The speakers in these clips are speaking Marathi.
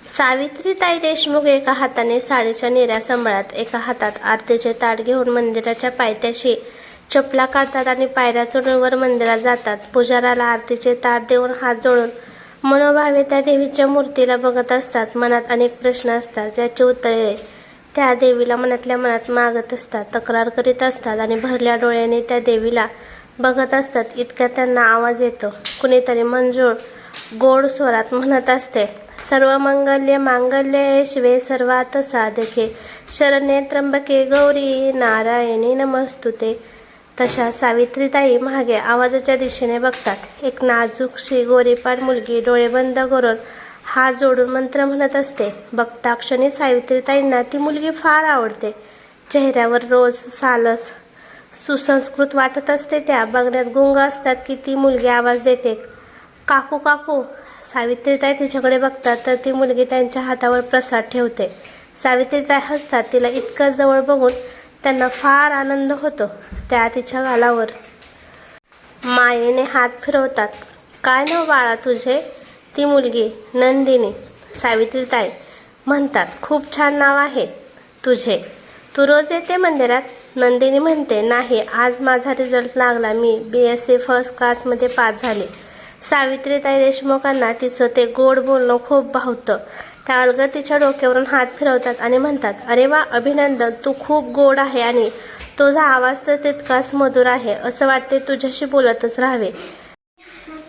सावित्रीताई देशमुख एका हाताने साडीच्या निऱ्या सांभाळत एका हातात आरतीचे ताट घेऊन मंदिराच्या पायथ्याशी चपला काढतात आणि पायऱ्या चढून वर मंदिरात जातात. पुजाराला आरतीचे ताट देऊन हात जोडून मनोभावे त्या देवीच्या मूर्तीला बघत असतात. मनात अनेक प्रश्न असतात ज्याची उत्तरे त्या देवीला मनातल्या मनात मागत असतात, तक्रार करीत असतात आणि भरल्या डोळ्याने त्या देवीला बघत असतात. इतक्यात त्यांना आवाज येतो. कुणीतरी मंजूळ गोड स्वरात म्हणत असते, सर्वमंगल्य मांगल्ये शिवे सर्वार्थ साधके शरण्ये त्र्यंबके गौरी नारायणी नमस्तुते. तशा सावित्रीताई मागे आवाजाच्या दिशेने बघतात. एक नाजूकशी गोरीपाड मुलगी डोळे बंद करून हात जोडून मंत्र म्हणत असते. बघता क्षणी सावित्रीताईंना ती मुलगी फार आवडते. चेहऱ्यावर रोज सालस सुसंस्कृत वाटत असते. त्या बघण्यात गुंग असतात की ती मुलगी आवाज देते, काकू काकू. सावित्रीताई तिच्याकडे बघतात तर ती मुलगी त्यांच्या हातावर प्रसाद ठेवते. सावित्रीताई हसतात. तिला इतकं जवळ बघून त्यांना फार आनंद होतो. त्या तिच्या गालावर मायेने हात फिरवतात. काय नाव बाळा तुझे? ती मुलगी नंदिनी. सावित्रीताई म्हणतात, खूप छान नाव आहे तुझे. तू रोज येते मंदिरात? नंदिनी म्हणते, नाही, आज माझा रिझल्ट लागला. मी BSc फर्स्ट क्लासमध्ये पास झाले. सावित्रीताई देशमुखांना तिचं ते गोड बोलणं खूप भावतं. त्या अलगद तिच्या डोक्यावरून हात फिरवतात आणि म्हणतात, अरे वा, अभिनंदन. तू खूप गोड आहे आणि तुझा आवाज तर तितकाच मधुर आहे. असं वाटते तुझ्याशी बोलतच राहावे.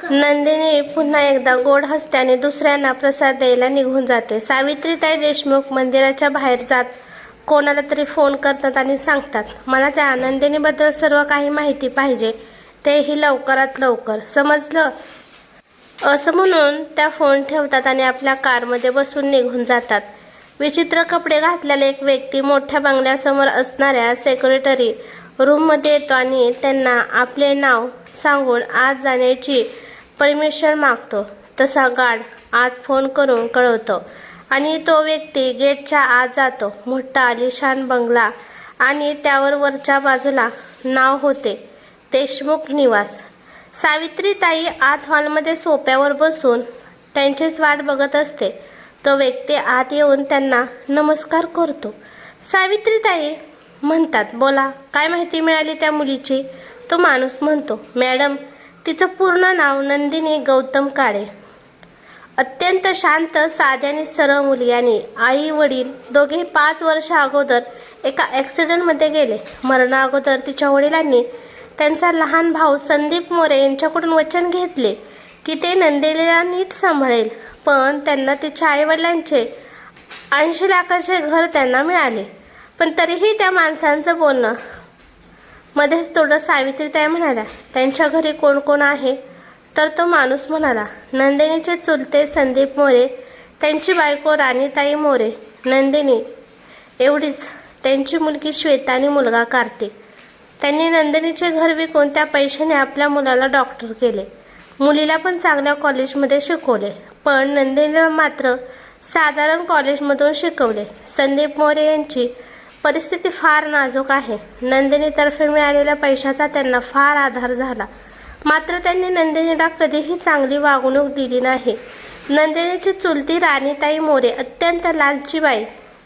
नंदिनी पुन्हा एकदा गोड हसते आणि दुसऱ्यांना प्रसाद द्यायला निघून जाते. सावित्रीताई देशमुख मंदिराच्या बाहेर जात कोणाला तरी फोन करतात आणि सांगतात, मला त्या नंदिनीबद्दल सर्व काही माहिती पाहिजे, तेही लवकरात लवकर, समजलं? असं म्हणून त्या फोन ठेवतात आणि आपल्या कारमध्ये बसून निघून जातात. विचित्र कपडे घातलेला एक व्यक्ती मोठ्या बंगल्यासमोर असणाऱ्या सेक्रेटरी रूममध्ये येतो आणि त्यांना आपले नाव सांगून आत जाण्याची परमिशन मागतो. तसा गार्ड आत फोन करून कळवतो आणि तो व्यक्ती गेटच्या आत जातो. मोठा आलिशान बंगला आणि त्यावर वरच्या बाजूला नाव होते, देशमुख निवास. सावित्रीताई आत हॉलमध्ये सोफ्यावर बसून त्यांचीच वाट बघत असते. तो व्यक्ती आत येऊन त्यांना नमस्कार करतो. सावित्रीताई म्हणतात, बोला, काय माहिती मिळाली त्या मुलीची? तो माणूस म्हणतो, मॅडम, तिचं पूर्ण नाव नंदिनी गौतम काळे. अत्यंत शांत, साधी आणि सरळ मुलगी आणि आई वडील दोघेही 5 वर्ष अगोदर एका ॲक्सिडेंटमध्ये गेले. मरणा अगोदर तिच्या वडिलांनी त्यांचा लहान भाऊ संदीप मोरे यांच्याकडून वचन घेतले की ते नंदिनीला नीट सांभाळेल. पण त्यांना तिच्या आईवडिलांचे 80 लाखाचे घर त्यांना मिळाले. पण तरीही त्या माणसांचं बोलणं मध्येच तोडत सावित्रीताई म्हणाल्या, त्यांच्या घरी कोण कोण आहे? तर तो माणूस म्हणाला, नंदिनीचे चुलते संदीप मोरे, त्यांची बायको राणीताई मोरे, नंदिनी एवढीच, त्यांची मुलगी श्वेता आणि मुलगा कार्तिक. त्यांनी नंदिनीचे घर विकून त्या पैशाने आपल्या मुलाला डॉक्टर केले. मुलीला पण चांगल्या कॉलेजमध्ये शिकवले. पण नंदिनीला मात्र साधारण कॉलेजमधून शिकवले. संदीप मोरे यांची परिस्थिती फार नाजूक आहे. नंदिनीतर्फे मिळालेल्या पैशाचा त्यांना फार आधार झाला. मात्र त्यांनी नंदिनीला कधीही चांगली वागणूक दिली नाही. नंदिनीची चुलती राणीताई मोरे अत्यंत लालची बाई.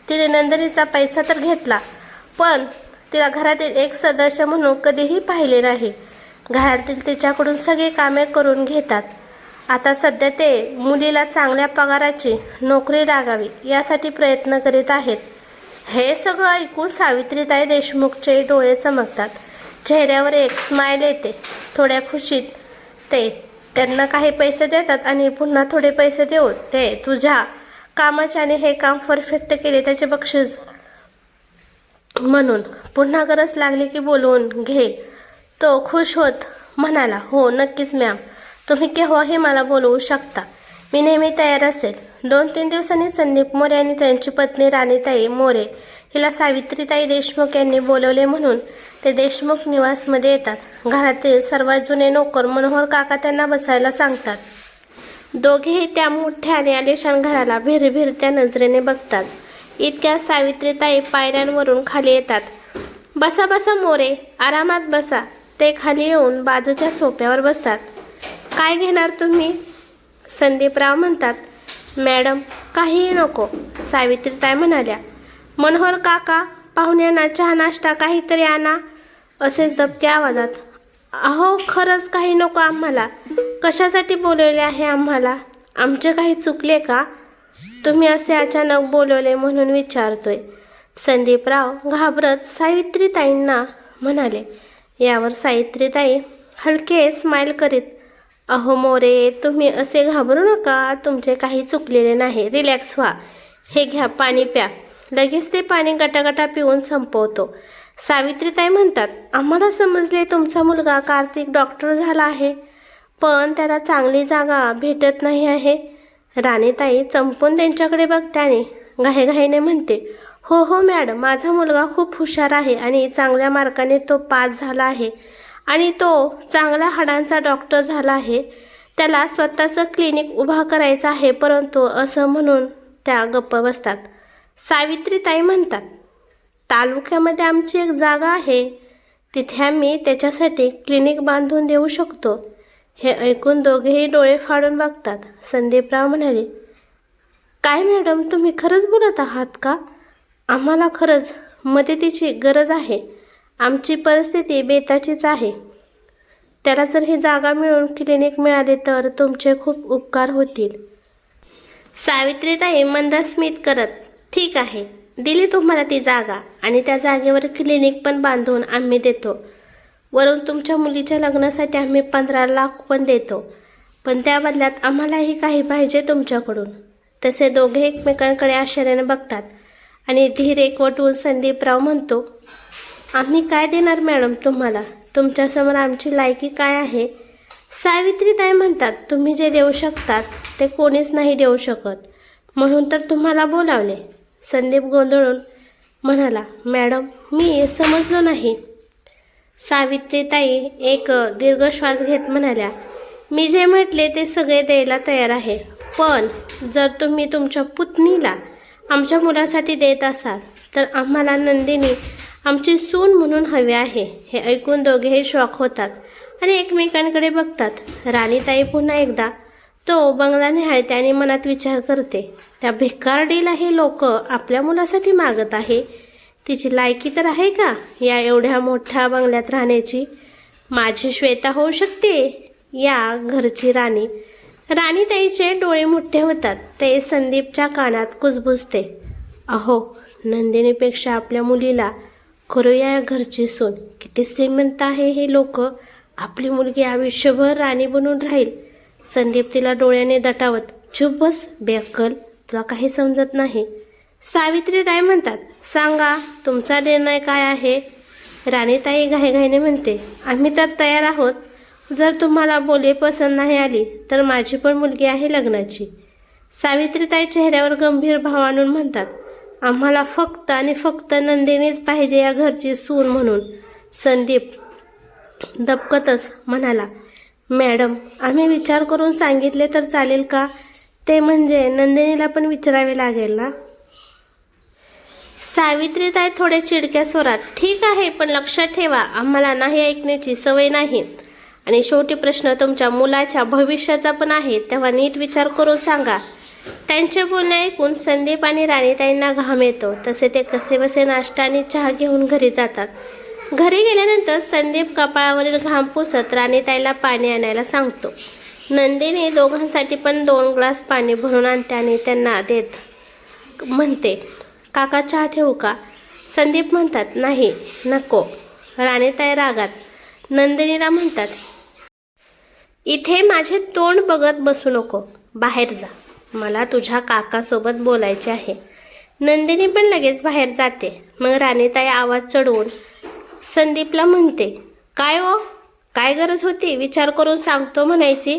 तिने नंदिनीचा पैसा तर घेतला, पण तिला घरातील एक सदस्य म्हणून कधीही पाहिले नाही. घरातील तिच्याकडून सगळी कामे करून घेतात. आता सध्या ते मुलीला चांगल्या पगाराची नोकरी लागावी यासाठी प्रयत्न करीत आहेत. हे सगळं ऐकून सावित्रीताई देशमुखचे डोळे चमकतात. चेहऱ्यावर एक स्माईल येते. थोड्या खुशीत ते त्यांना काही पैसे देतात आणि पुन्हा थोडे पैसे देऊन, ते तुझ्या कामाचे आणि हे काम परफेक्ट केले त्याचे बक्षीस म्हणून पुन्हा गरज लागली की बोलवून घे. तो खुश होत म्हणाला, हो नक्कीच मॅम, तुम्ही केव्हाही मला बोलवू शकता. मी नेहमी तयार असेल. 2-3 दिवसांनी संदीप मोरे आणि त्यांची पत्नी राणीताई मोरे हिला सावित्रीताई देशमुख यांनी बोलवले म्हणून ते देशमुख निवासमध्ये येतात. घरातील सर्वात जुने नोकर मनोहर काका त्यांना बसायला सांगतात. दोघेही त्या मोठ्या आणि आलिशान घराला भिरभिरत्या नजरेने बघतात. इतक्या सावित्रीताई पायऱ्यांवरून खाली येतात. बसा बसा मोरे, आरामात बसा. ते खाली येऊन बाजूच्या सोफ्यावर बसतात. काय घेणार तुम्ही? संदीपराव म्हणतात, मॅडम काहीही नको, सावित्रीताई म्हणाल्या. मनोहर काका, पाहुण्यांना चहा नाश्ता काहीतरी आणा, असेच दबक्या आवाजात. अहो खरंच काही नको आम्हाला. कशासाठी बोलवले आहे आम्हाला? आमचे काही चुकले का? तुम्ही असे अचानक बोलवले म्हणून विचारतोय. संदीपराव घाबरत सावित्रीताईंना म्हणाले. यावर सावित्रीताई हलके स्माईल करीत, अहो मोरे, तुम्ही असे घाबरू नका, तुमचे काही चुकलेले नाही, रिलॅक्स व्हा, हे घ्या पाणी प्या. लगेच ते पाणी गटागटा पिऊन संपवतो. सावित्रीताई म्हणतात, आम्हाला समजले तुमचा मुलगा कार्तिक डॉक्टर झाला आहे, पण त्याला चांगली जागा भेटत नाही आहे. राणीताई चंपून त्यांच्याकडे बघते आणि घाईघाईने म्हणते, हो हो मॅडम, माझा मुलगा खूप हुशार आहे आणि चांगल्या मार्काने तो पास झाला आहे आणि तो चांगला हाडांचा डॉक्टर झाला आहे. त्याला स्वतःचं क्लिनिक उभा करायचं आहे. परंतु असं म्हणून त्या गप्प बसतात. सावित्रीताई म्हणतात, तालुक्यामध्ये आमची एक जागा आहे, तिथे आम्ही त्याच्यासाठी क्लिनिक बांधून देऊ शकतो. हे ऐकून दोघेही डोळे फाडून बघतात. संदीपराव म्हणाले, काय मॅडम, तुम्ही खरंच बोलत आहात का? आम्हाला खरंच मदतीची गरज आहे. आमची परिस्थिती बेताचीच आहे. त्याला जर ही जागा मिळून क्लिनिक मिळाले तर तुमचे खूप उपकार होतील. सावित्रीताई मंदस्मित करत, ठीक आहे, दिली तुम्हाला ती जागा आणि त्या जागेवर क्लिनिक पण बांधून आम्ही देतो. वरून तुमच्या मुलीच्या लग्नासाठी आम्ही 15 लाख पण देतो. पण त्या बदल्यात आम्हालाही काही पाहिजे तुमच्याकडून. तसे दोघे एकमेकांकडे आश्चर्याने बघतात आणि धीर एकवटून संदीपराव म्हणतो, आम्ही काय देणार मॅडम तुम्हाला? तुमच्यासमोर आमची लायकी काय आहे? सावित्रीताई म्हणतात, तुम्ही जे देऊ शकतात ते कोणीच नाही देऊ शकत, म्हणून तर तुम्हाला बोलावले. संदीप गोंधळून म्हणाला, मॅडम मी समजलो नाही. सावित्रीताई एक दीर्घ श्वास घेत म्हणाल्या, मी जे म्हटले ते सगळे द्यायला तयार आहे, पण जर तुम्ही तुमच्या पुतणीला आमच्या मुलासाठी देत असाल तर आम्हाला नंदिनी आमची सून म्हणून हवी आहे. हे ऐकून दोघेही शॉक होतात आणि एकमेकांकडे बघतात. राणीताई पुन्हा एकदा तो बंगला निहाळते आणि मनात विचार करते, त्या भिकारडीला हे लोक आपल्या मुलासाठी मागत आहे. तिची लायकी तर आहे का या एवढ्या मोठ्या बंगल्यात राहण्याची? माझी श्वेता होऊ शकते या घरची राणी. राणीताईचे डोळे मोठे होतात. ते संदीपच्या कानात कुजबुजते, अहो नंदिनीपेक्षा आपल्या मुलीला करूया या घरची सून. किती श्रीमंत आहे हे लोक. आपली मुलगी आयुष्यभर राणी बनून राहील. संदीप तिला डोळ्याने दटावत, चुप बस बेअक्कल, तुला काही समजत नाही. सावित्रीताई म्हणतात, सांगा तुमचा निर्णय काय आहे? राणीताई घाईघाईने म्हणते, आम्ही तर तयार आहोत. जर तुम्हाला बोली पसंत नाही आली तर माझी पण मुलगी आहे लग्नाची. सावित्रीताई चेहऱ्यावर गंभीर भाव आणून म्हणतात, आम्हाला फक्त आणि फक्त नंदिनीच पाहिजे या घरची सून म्हणून. संदीप दबकतच म्हणाला, मॅडम आम्ही विचार करून सांगितले तर चालेल का? ते म्हणजे नंदिनीला पण विचारावे लागेल ना? सावित्रीताई थोडे चिडक्या स्वरात, ठीक आहे, पण लक्षात ठेवा आम्हाला नाही ऐकण्याची सवय नाही. आणि शेवटी प्रश्न तुमच्या मुलाच्या भविष्याचा पण आहे, तेव्हा नीट विचार करून सांगा. त्यांचे बोलणे ऐकून संदीप आणि राणीताईंना घाम येतो. तसे ते कसेबसे नाश्ता आणि चहा घेऊन घरी जातात. घरी गेल्यानंतर संदीप कपाळावरील घाम पुसत राणीताईला पाणी आणायला सांगतो. नंदिनी दोघांसाठी पण 2 ग्लास पाणी भरून आणते आणि त्यांना देत म्हणते, काका चहा ठेवू का? संदीप म्हणतात, नाही नको. राणीताई रागात नंदिनीला म्हणतात, इथे माझे तोंड बघत बसू नको, बाहेर जा, मला तुझ्या काकासोबत बोलायचे आहे. नंदिनी पण लगेच बाहेर जाते. मग राणीताई आवाज चढवून संदीपला म्हणते, काय हो, काय गरज होती विचार करून सांगतो म्हणायची?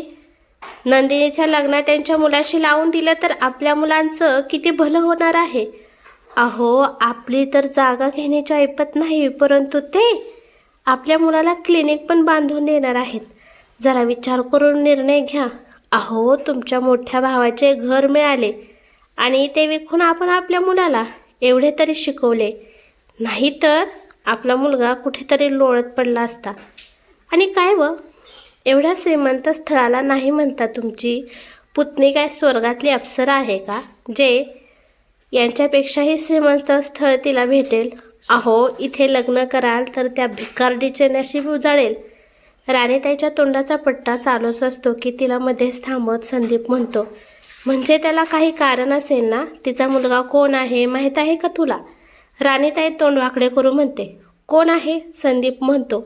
नंदिनीच्या लग्नात त्यांच्या मुलाशी लावून दिलं तर आपल्या मुलांचं किती भलं होणार आहे. अहो आपली तर जागा घेण्याची ऐपत नाही, परंतु ते आपल्या मुलाला क्लिनिक पण बांधून देणार आहेत. जरा विचार करून निर्णय घ्या. अहो तुमच्या मोठ्या भावाचे घर मिळाले आणि ते विकून आपण आपल्या मुलाला एवढे तरी शिकवले, नाही तर आपला मुलगा कुठेतरी लोळत पडला असता. आणि काय व एवढ्या श्रीमंत स्थळाला नाही म्हणता तुमची पुतणी काय स्वर्गातली अप्सरा आहे का, जे यांच्यापेक्षाही श्रीमंत स्थळ तिला भेटेल? अहो, इथे लग्न कराल तर त्या भिकारडीचे नशीब उजाळेल. राणीताईच्या तोंडाचा पट्टा चालूच असतो की तिला मध्येच थांबवत संदीप म्हणतो, म्हणजे त्याला काही कारण असेल ना? तिचा मुलगा कोण आहे माहीत आहे का तुला? राणीताई तोंड वाकडे करू म्हणते. कोण आहे? संदीप म्हणतो.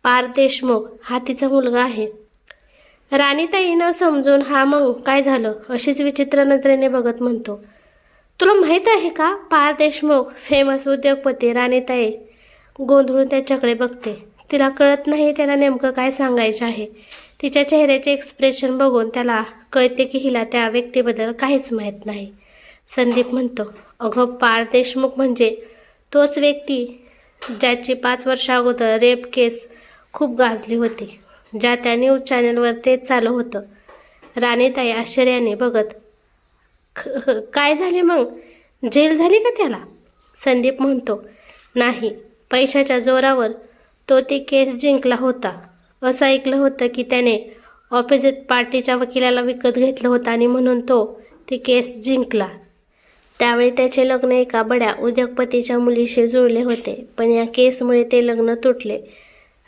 पार्थ देशमुख हा तिचा मुलगा आहे. राणीताई न समजून हा मग काय झालं अशीच विचित्र नजरेने बघत म्हणतो, तुला माहीत आहे का पार्थ देशमुख फेमस उद्योगपती? राणीताई गोंधळून त्याच्याकडे बघते. तिला कळत नाही त्याला नेमकं काय सांगायचं आहे. तिच्या चेहऱ्याचे एक्सप्रेशन बघून त्याला कळते की हिला त्या व्यक्तीबद्दल काहीच माहीत नाही. संदीप म्हणतो, अगं पार्थ देशमुख म्हणजे तोच व्यक्ती ज्याची 5 वर्षा अगोदर रेप केस खूप गाजली होती, ज्या त्या न्यूज चॅनलवर तेच चालू होतं. राणीताई आश्चर्याने बघत, काय झाले मग? जेल झाली का त्याला? संदीप म्हणतो, नाही, पैशाच्या जोरावर तो ती केस जिंकला होता. असं ऐकलं होतं की त्याने ऑपोजिट पार्टीच्या वकिलाला विकत घेतलं होतं आणि म्हणून तो ती केस जिंकला. त्यावेळी त्याचे लग्न एका बड्या उद्योगपतीच्या मुलीशी जुळले होते, पण या केसमुळे ते लग्न तुटले.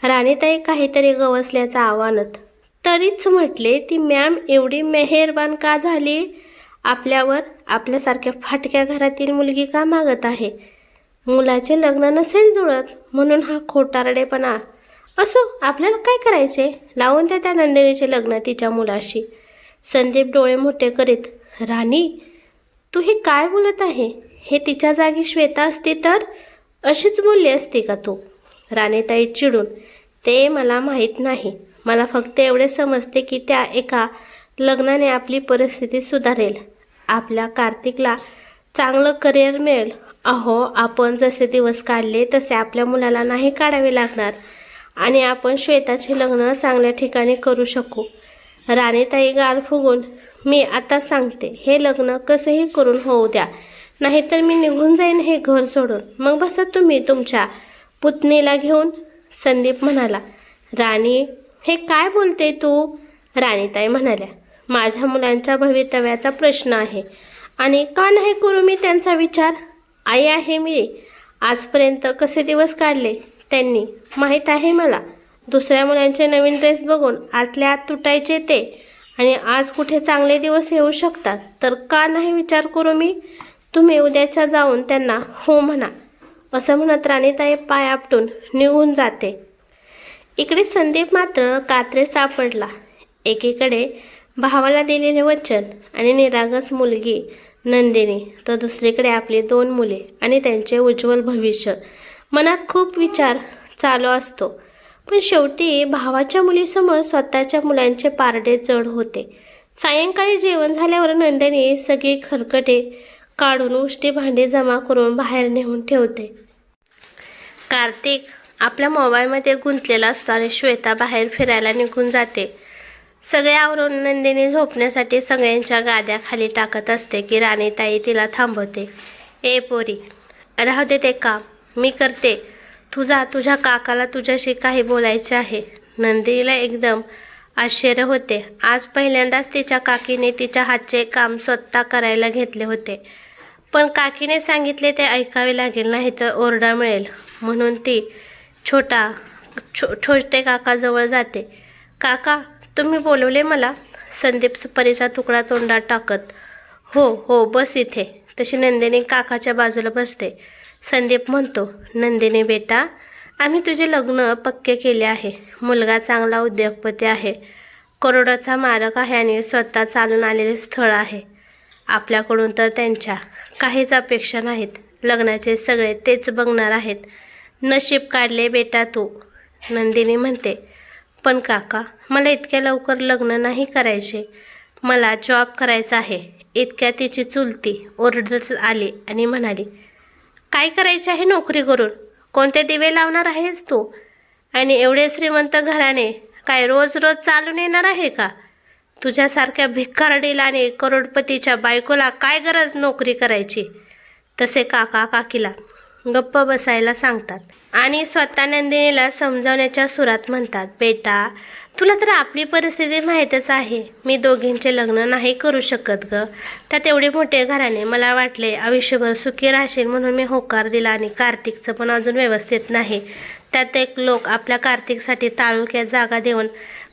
राणीताई काहीतरी गवसल्याचं आव्हानत. तरीच म्हटले, ती मॅम एवढी मेहेरबान का झाली आपल्यावर? आपल्यासारख्या फाटक्या घरातील मुलगी का मागत आहे? मुलाचे लग्न नसेल जुळत म्हणून हा खोटारडेपणा. असो, आपल्याला काय करायचे? लावून द्या त्या नंदिनीचे लग्न तिच्या मुलाशी. संदीप डोळे मोठे करीत, राणी तू हे काय बोलत आहे? हे तिच्या जागी श्वेता असती तर अशीच बोलली असती का तू? राणीताई चिडून, ते मला माहीत नाही. मला फक्त एवढे समजते की त्या एका लग्नाने आपली परिस्थिती सुधारेल. आपल्या कार्तिकला चांगलं करिअर मिळेल. अहो, आपण जसे दिवस काढले तसे आपल्या मुलाला नाही काढावे लागणार आणि आपण श्वेताचे लग्न चांगल्या ठिकाणी करू शकू. राणीताई गाल फुगून, मी आता सांगते, हे लग्न कसंही करून होऊ द्या, नाहीतर मी निघून जाईन हे घर सोडून. मग बसा तुम्ही तुमच्या पुतणीला घेऊन. संदीप म्हणाला, राणी हे काय बोलते तू? राणीताई म्हणाल्या, माझ्या मुलांच्या भवितव्याचा प्रश्न आहे आणि का नाही करू मी त्यांचा विचार? आई आहे मी. आजपर्यंत कसे दिवस काढले त्यांनी माहीत आहे मला. दुसऱ्या मुलांचे नवीन ड्रेस बघून आतल्या आत तुटायचे ते, आणि आज कुठे चांगले दिवस येऊ शकतात, तर का नाही विचार करू मी? तुम्ही उद्याच्या जाऊन त्यांना हो म्हणा. असं म्हणत राणीताई पाय आपटून निघून जाते. इकडे संदीप मात्र कात्रीत सापडला. एकीकडे भावाला दिलेले वचन आणि निरागस मुलगी नंदिनी, तर दुसरीकडे आपली 2 मुले आणि त्यांचे उज्ज्वल भविष्य. मनात खूप विचार चालू असतो, पण शेवटी भावाच्या मुलीसमोर स्वतःच्या मुलांचे पारडे जड होते. सायंकाळी जेवण झाल्यावर नंदिनी सगळी खरकटे काढून उष्टी भांडी जमा करून बाहेर नेऊन ठेवते. कार्तिक आपल्या मोबाईलमध्ये गुंतलेला असतो आणि श्वेता बाहेर फिरायला निघून जाते. सगळे आवरून नंदिनी झोपण्यासाठी सगळ्यांच्या गाद्या खाली टाकत असते की राणीताई तिला थांबवते. ए पोरी, राहू दे ते काम, मी करते. तुझ्या काकाला तुझ्याशी काही बोलायचे आहे. नंदिनीला एकदम आश्चर्य होते. आज पहिल्यांदाच तिच्या काकीने तिच्या हातचे काम स्वतः करायला घेतले होते, पण काकीने सांगितले ते ऐकावे लागेल, नाही तर ओरडा मिळेल. म्हणून ती छोटे काकाजवळ जाते. काका, तुम्ही बोलवले मला? संदीप सुपारीचा तुकडा तोंडात टाकत, हो बस इथे. तशी नंदिनी काकाच्या बाजूला बसते. संदीप म्हणतो, नंदिनी बेटा, आम्ही तुझे लग्न पक्के केले आहे. मुलगा चांगला उद्योगपती आहे, करोडाचा मालक आहे आणि स्वतः चालून आलेले स्थळ आहे. आपल्याकडून तर त्यांच्या काहीच अपेक्षा नाहीत. लग्नाचे सगळे तेच बघणार आहेत. नशीब काढले बेटा तू. नंदिनी म्हणते, पण काका, मला इतक्या लवकर लग्न नाही करायचे. मला जॉब करायचा आहे. इतक्या तिची चुलती ओरडत आली आणि म्हणाली, काय करायचे आहे नोकरी करून? कोणते दिवे लावणार आहेस तू? आणि एवढे श्रीमंत घराने काय रोज रोज चालून येणार आहे का? तुझ्यासारख्या भिकारडीला आणि करोडपतीच्या बायकोला काय गरज नोकरी करायची? तसे काका काकीला गप्प बसायला सांगतात आणि स्वतः नंदिनीला समजावण्याच्या सुरात म्हणतात, बेटा, तुला तर आपली परिस्थिती माहीतच आहे. मी दोघींचे लग्न नाही करू शकत ग. त्यात एवढे मोठे घराणे. मला वाटले आयुष्यभर सुखी राहशील म्हणून मी होकार दिला. आणि कार्तिकचं पण अजून व्यवस्थित नाही. त्यात एक लोक आपल्या कार्तिकसाठी तालुक्यात जागा देऊन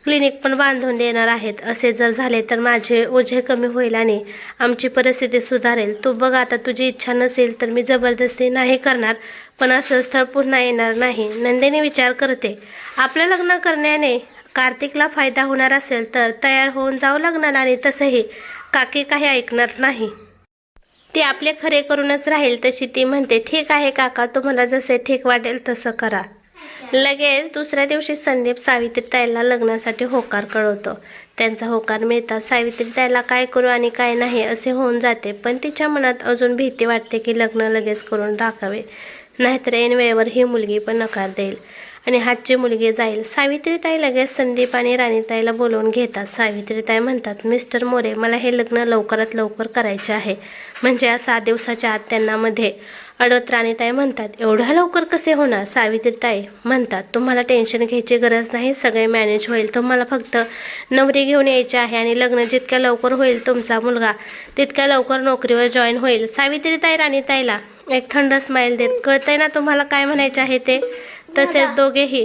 क्लिनिक पण बांधून देणार आहेत. असे जर झाले तर माझे ओझे कमी होईल आणि आमची परिस्थिती सुधारेल. तू बघ, आता तुझी इच्छा नसेल तर मी जबरदस्ती नाही करणार, पण असं स्थळ पुन्हा येणार नाही. नंदिनी विचार करते, आपलं लग्न करण्याने कार्तिकला फायदा होणार असेल तर तयार होऊन जाऊ लग्नाला. आणि तसंही काकी काही ऐकणार नाही. ती आपले खरे करूनच राहील. तशी ती म्हणते, ठीक आहे काका, तुम्हाला जसे ठीक वाटेल तसं करा. लगेच दुसऱ्या दिवशी संदीप सावित्रीताईला लग्नासाठी होकार कळवतो. त्यांचा होकार मिळताच सावित्रीताईला काय करू आणि काय नाही असे होऊन जाते. पण तिच्या मनात अजून भीती वाटते की लग्न लगेच करून टाकावे, नाहीतर ऐन वेळेवर ही मुलगी पण नकार देईल आणि हातची मुलगी जाईल. सावित्रीताई लगेच संदीप आणि राणीताईला बोलवून घेतात. सावित्रीताई म्हणतात, मिस्टर मोरे, मला हे लग्न लवकरात लवकर करायचे आहे. म्हणजे या 7 दिवसाच्या आत त्यांना मध्ये अडवत राणीताई म्हणतात, एवढ्या लवकर कसे होणार? सावित्रीताई म्हणतात, तुम्हाला टेन्शन घ्यायची गरज नाही, सगळे मॅनेज होईल. तुम्हाला फक्त नवरी घेऊन यायची आहे आणि लग्न जितक्या लवकर होईल तुमचा मुलगा तितक्या लवकर नोकरीवर जॉईन होईल. सावित्रीताई राणीताईला एक थंड स्माईल देत, कळतंय ना तुम्हाला काय म्हणायचे आहे ते? तसेच दोघेही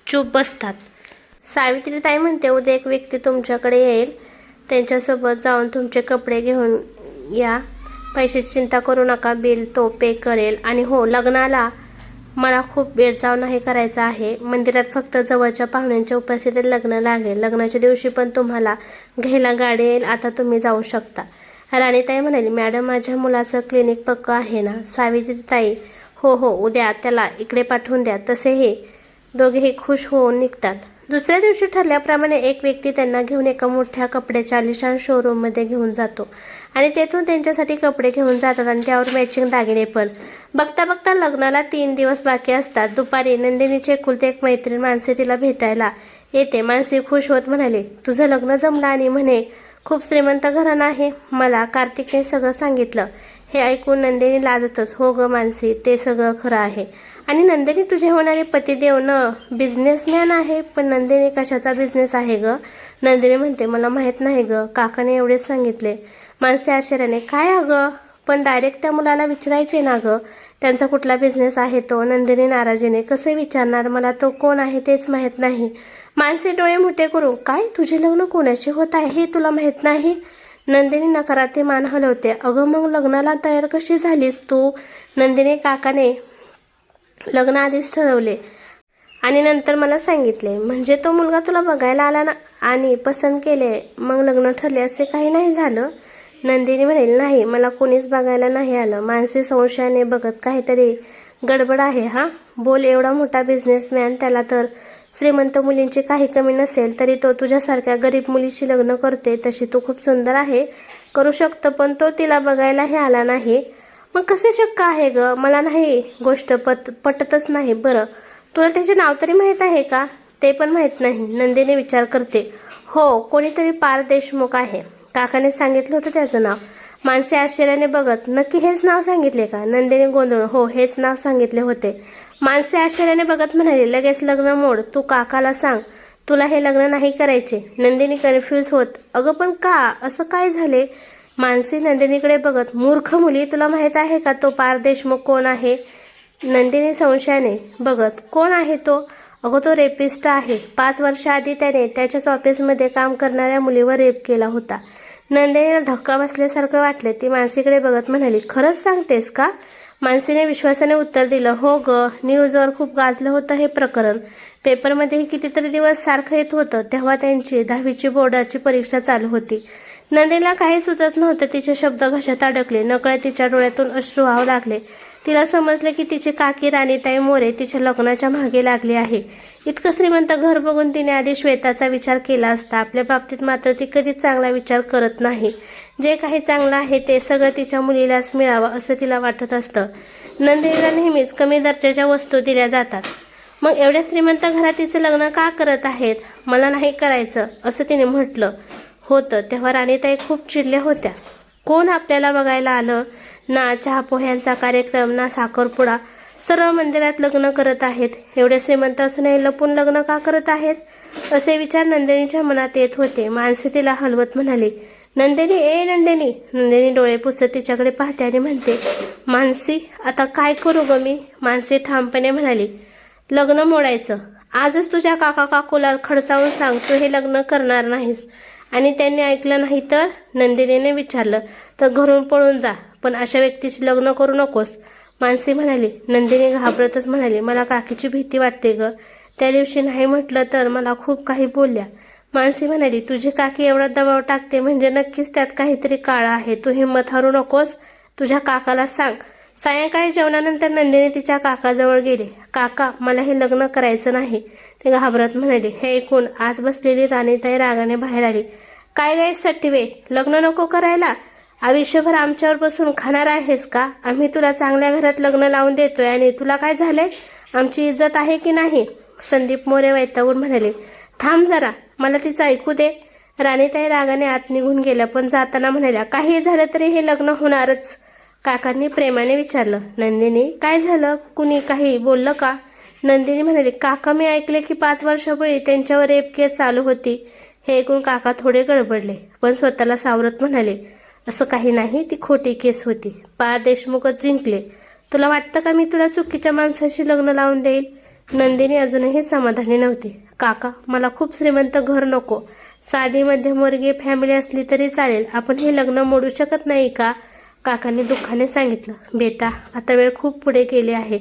चूप बसतात. सावित्रीताई म्हणते, उद्या एक व्यक्ती तुमच्याकडे येईल, त्यांच्यासोबत जाऊन तुमचे कपडे घेऊन या. पैशाची चिंता करू नका, बिल तो पे करेल. आणि हो, लग्नाला मला खूप बेडचाव नाही करायचा आहे. मंदिरात फक्त जवळच्या पाहुण्यांच्या उपस्थितीत लग्न लागेल. लग्नाच्या दिवशी पण तुम्हाला घ्यायला गाडी येईल. आता तुम्ही जाऊ शकता. राणीताई म्हणाली, मॅडम, माझ्या मुलाचं क्लिनिक पक्क आहे ना? सावित्रीताई, हो हो, उद्या त्याला इकडे पाठवून द्या. तसेही दोघेही खुश होऊन निघतात. दुसऱ्या दिवशी ठरल्याप्रमाणे एक व्यक्ती त्यांना घेऊन एका मोठ्या कपड्याच्या आलिशान शोरूममध्ये घेऊन जातो आणि तेथून त्यांच्यासाठी कपडे घेऊन जातात आणि त्यावर मॅचिंग दागिने पण. बघता बघता लग्नाला 3 दिवस बाकी असतात. दुपारी नंदिनीचे एकुलते एक मैत्रीण मानसी तिला भेटायला येते. मानसी खुश होत म्हणाली, तुझं लग्न जमलं आणि म्हणे खूप श्रीमंत घराणं आहे. मला कार्तिकने सगळं सांगितलं. हे ऐकून नंदिनी लाजतच, हो ग मानसी, ते सगळं खरं आहे. आणि नंदिनी, तुझे होणारे पतिदेव न बिझनेसमॅन आहे. पण नंदिनी, कशाचा बिझनेस आहे ग? नंदिनी म्हणते, मला माहीत नाही ग, काकाने एवढेच सांगितले. मानसी आश्चर्याने, काय अगं, पण डायरेक्ट त्या मुलाला विचारायचे ना ग, त्यांचा कुठला बिझनेस आहे तो? नंदिनी नाराजीने, कसे विचारणार, मला तो कोण आहे तेच माहीत नाही. मानसी डोळे मोठे करू, काय, तुझे लग्न कोणाचे होत आहे हे तुला माहीत नाही? नंदिनी नकारार्थी मान हलवते. अगं, मग लग्नाला तयार कशी झालीस तू? नंदिनी, काकाने लग्न आधीच ठरवले आणि नंतर मला सांगितले. म्हणजे तो मुलगा तुला बघायला आला ना आणि पसंत केले, मग लग्न ठरले असे काही नाही झालं? नंदिनी म्हणेल, नाही, मला कोणीच बघायला नाही आलं. मानसी संशयाने बघत, काहीतरी गडबड आहे हा. बोल, एवढा मोठा बिझनेसमॅन, त्याला तर श्रीमंत मुलींची काही कमी नसेल, तरी तो तुझ्यासारख्या गरीब मुलीशी लग्न करते. तशी तू खूप सुंदर आहे, करू शकतो, पण तो तिला बघायलाही आला नाही. मग कसे शक्य आहे ग? मला नाही गोष्ट पटतच नाही. बरं, तुला त्याचे नाव तरी माहीत आहे का? ते पण माहीत नाही. नंदिनी विचार करते, हो, कोणीतरी पार देशमुख आहे, काकाने सांगितलं होतं त्याचं नाव. मानसी आश्चर्याने बघत, नक्की हेच नाव सांगितले का? नंदिनी गोंधळ, हो, हेच नाव सांगितले होते. मानसी आश्चर्याने बघत म्हणाली, लगेच लग्न मोड, तू काकाला सांग तुला हे लग्न नाही करायचे. नंदिनी कन्फ्यूज होत, अगं पण का, असं काय झाले? मानसी नंदिनीकडे बघत, मूर्ख मुली, तुला माहीत आहे का तो पार देशमुख कोण आहे? नंदिनी संशयाने बघत, कोण आहे तो? अगं, तो रेपिस्ट आहे. 5 वर्षाआधी त्याने त्याच्याच ऑफिसमध्ये काम करणाऱ्या मुलीवर रेप केला होता. नंदिनीला धक्का बसल्यासारखं वाटले. ती मानसीकडे बघत म्हणाली, खरंच सांगतेस का? मानसीने विश्वासाने उत्तर दिलं, हो ग, न्यूजवर खूप गाजलं होतं हे प्रकरण. पेपरमध्येही कितीतरी दिवस सारखं येत होतं. तेव्हा त्यांची 10वीची बोर्डाची परीक्षा चालू होती. नंदिनीला काही सुचत नव्हतं. तिचे शब्द घशात अडकले. नकळत तिच्या डोळ्यातून अश्रू वाहू लागले. तिला समजले की तिची काकी राणीताई मोरे तिच्या लग्नाच्या मागे लागली आहे. इतकं श्रीमंत घर बघून तिने आधी श्वेताचा विचार केला असता. आपल्या बाबतीत मात्र ती कधीच चांगला विचार करत नाही. जे काही चांगलं आहे ते सगळं तिच्या मुलीलाच मिळावं असं तिला वाटत असतं. नंदिनीला नेहमीच कमी दर्जाच्या वस्तू दिल्या जातात. मग एवढ्या श्रीमंत घरात तिचं लग्न का करत आहेत? मला नाही करायचं असं तिने म्हटलं होतं तेव्हा राणीताई खूप चिडल्या होत्या. कोण आपल्याला बघायला आलं? ना चहा पोह्यांचा कार्यक्रम, ना साखरपुडा. सर्व मंदिरात लग्न करत आहेत, एवढे श्रीमंत असूनही लपून लग्न का करत आहेत, असे विचार नंदिनीच्या मनात येत होते. मानसी तिला हलवत म्हणाली, नंदिनी, ए नंदिनी. नंदिनी डोळे पुसत तिच्याकडे पाहते आणि म्हणते, मानसी, आता काय करू ग मी? मानसी ठामपणे म्हणाली, लग्न मोडायचं. आजच तुझ्या काका काकूला खडसावून सांग तू हे लग्न करणार नाहीस. आणि त्यांनी ऐकलं नाही तर? नंदिनीने विचारलं. तर घरून पळून जा, पण अशा व्यक्तीशी लग्न करू नकोस, मानसी म्हणाली. नंदिनी घाबरतच म्हणाली, मला काकीची भीती वाटते ग. त्या दिवशी नाही म्हटलं तर मला खूप काही बोलल्या. मानसी म्हणाली, तुझी काकी एवढा दबाव टाकते म्हणजे नक्कीच त्यात काहीतरी काळं आहे. तू हिंमत हरू नकोस, तुझ्या काकाला सांग. सायंकाळी जेवणानंतर नंदिनी तिच्या काकाजवळ गेली. काका, मला हे लग्न करायचं नाही, ते घाबरत म्हणाले. हे ऐकून आत बसलेली राणीताई रागाने बाहेर आली. काय गाय सट्टिवे, लग्न नको करायला? आयुष्यभर आमच्यावर बसून खाणार आहेस का? आम्ही तुला चांगल्या घरात लग्न लावून देतोय आणि तुला काय झालंय? आमची इज्जत आहे की नाही? संदीप मोरे वैतागून म्हणाले. थांब जरा, मला तिचं ऐकू दे. राणीताई रागाने आत निघून गेल्या, पण जाताना म्हणाल्या, काही झालं तरी हे लग्न होणारच. काकांनी प्रेमाने विचारलं, नंदिनी काय झालं? कुणी काही बोललं का? नंदिनी म्हणाली, काका, मी ऐकले की 5 वर्षापूर्वी त्यांच्यावर रेप केस चालू होती. हे ऐकून काका थोडे गडबडले, पण स्वतःला सावरत म्हणाले, असं काही नाही, ती खोटी केस होती. देशमुखच जिंकले. तुला वाटतं का मी तुला चुकीच्या माणसाशी लग्न लावून देईल? नंदिनी अजूनही समाधानी नव्हती. काका, मला खूप श्रीमंत घर नको, साधी मध्यमवर्गीय फॅमिली असली तरी चालेल. आपण हे लग्न मोडू शकत नाही का? काकांनी दुःखाने सांगितलं. बेटा, आता वेळ खूप पुढे गेली आहे.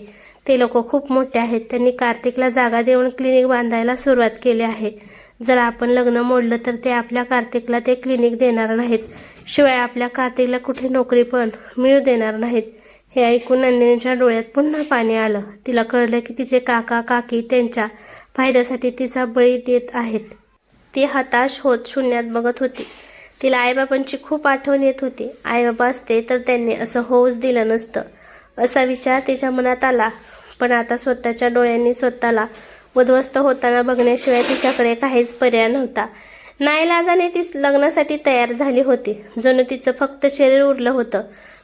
ते लोक खूप मोठे आहेत. त्यांनी कार्तिकला जागा देऊन क्लिनिक बांधायला सुरुवात केली आहे. जर आपण लग्न मोडलं तर ते आपल्या कार्तिकला ते क्लिनिक देणार नाहीत. शिवाय आपल्या कार्तिकला कुठे नोकरी पण मिळू देणार नाहीत. हे ऐकून नंदिनीच्या डोळ्यात पुन्हा पाणी आलं. तिला कळलं की तिचे काका काकी त्यांच्या फायद्यासाठी तिचा बळी देत आहेत. ती हताश होत शून्यात बघत होती. तिला आईबाबांची खूप आठवण येत होती. आईबाबा असते तर त्यांनी असं होऊच दिलं नसतं, असा विचार तिच्या मनात आला. पण आता स्वतःच्या डोळ्यांनी स्वतःला उद्ध्वस्त होताना बघण्याशिवाय तिच्याकडे काहीच पर्याय नव्हता. नाईलाजाने ती लग्नासाठी तयार झाली होती. जणू तिचं फक्त शरीर उरलं होतं.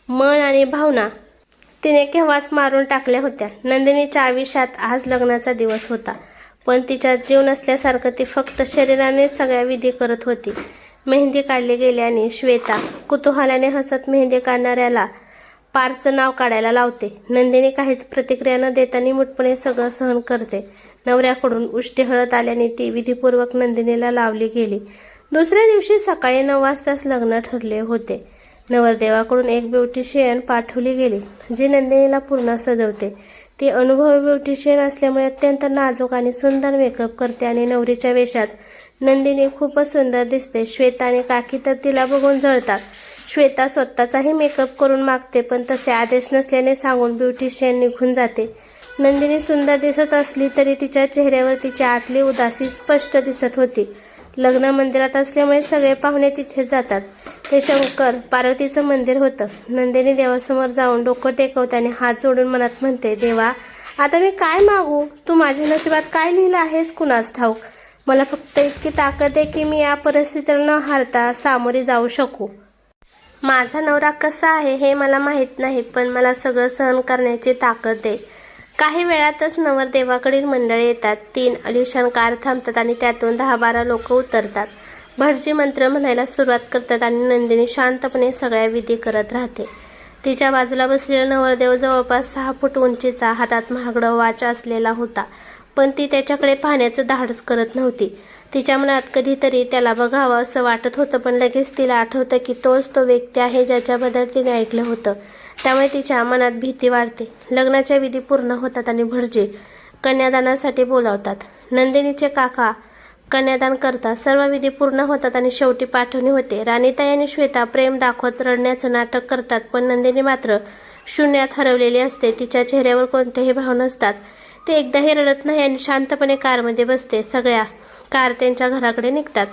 मन आणि भावना तिने केव्हाच मारून टाकल्या होत्या. नंदिनीच्या आयुष्यात आज लग्नाचा दिवस होता, पण तिच्यात जीव नसल्यासारखं ती फक्त शरीराने सगळ्या विधी करत होती. मेहंदी काढली गेली आणि श्वेता कुतूहलाने हसत मेहंदी काढणाऱ्याला पारचं नाव काढायला लावते. नंदिनी काहीच प्रतिक्रिया न देता निमूटपणे सगळं सहन करते. नवऱ्याकडून उष्टी हळद आल्याने ती विधीपूर्वक नंदिनीला लावली गेली. दुसऱ्या दिवशी सकाळी 9 वाजताच लग्न ठरले होते. नवरदेवाकडून एक ब्युटिशियन पाठवली गेली, जी नंदिनीला पूर्ण सजवते. ती अनुभवी ब्युटिशियन असल्यामुळे अत्यंत नाजूक आणि सुंदर मेकअप करते आणि नवरीच्या वेशात नंदिनी खूपच सुंदर दिसते. श्वेता आणि काकी तर तिला बघून जळतात. श्वेता स्वतःचाही मेकअप करून मागते, पण तसे आदेश नसल्याने सांगून ब्युटिशियन निघून जाते. नंदिनी सुंदर दिसत असली तरी तिच्या चेहऱ्यावर तिची आतली उदासी स्पष्ट दिसत होती. लग्न मंदिरात असल्यामुळे सगळे पाहुणे तिथे जातात. ते शंकर पार्वतीचं मंदिर होतं. नंदिनी देवासमोर जाऊन डोकं टेकवते हात जोडून मनात म्हणते, देवा, आता मी काय मागू? तू माझ्या नशिबात काय लिहिलं आहेस कुणास ठाऊक. मला फक्त इतकी ताकद आहे की मी या परिस्थितीला न हारता सामोरी जाऊ शकू. माझा नवरा कसा आहे हे मला माहीत नाही, पण मला सगळं सहन करण्याची ताकद आहे. काही वेळातच नवरदेवाकडील मंडळी येतात. 3 आलिशान कार थांबतात आणि त्यातून 10-12 लोक उतरतात. भटजी मंत्र म्हणायला सुरुवात करतात आणि नंदिनी शांतपणे सगळ्या विधी करत राहते. तिच्या बाजूला बसलेला नवरदेव जवळपास 6 फूट उंचीचा, हातात महागडा वॉच असलेला होता, पण ती त्याच्याकडे पाहण्याचं धाडस करत नव्हती. तिच्या मनात कधीतरी त्याला बघावं असं वाटत होतं, पण लगेच तिला आठवतं की तोच तो व्यक्ती आहे ज्याच्याबद्दल तिने ऐकलं होतं. त्यामुळे तिच्या मनात भीती वाढते. लग्नाच्या विधी पूर्ण होतात आणि भटजी कन्यादानासाठी बोलावतात. नंदिनीचे काका कन्यादान करतात. सर्व विधी पूर्ण होतात आणि शेवटी पाठवणी होते. राणीताई आणि श्वेता प्रेम दाखवत रडण्याचं नाटक करतात, पण नंदिनी मात्र शून्यात हरवलेली असते. तिच्या चेहऱ्यावर कोणतेही भाव नसतात. ती एकदाही रडत नाही आणि शांतपणे कारमध्ये बसते. सगळ्या कार त्यांच्या घराकडे निघतात.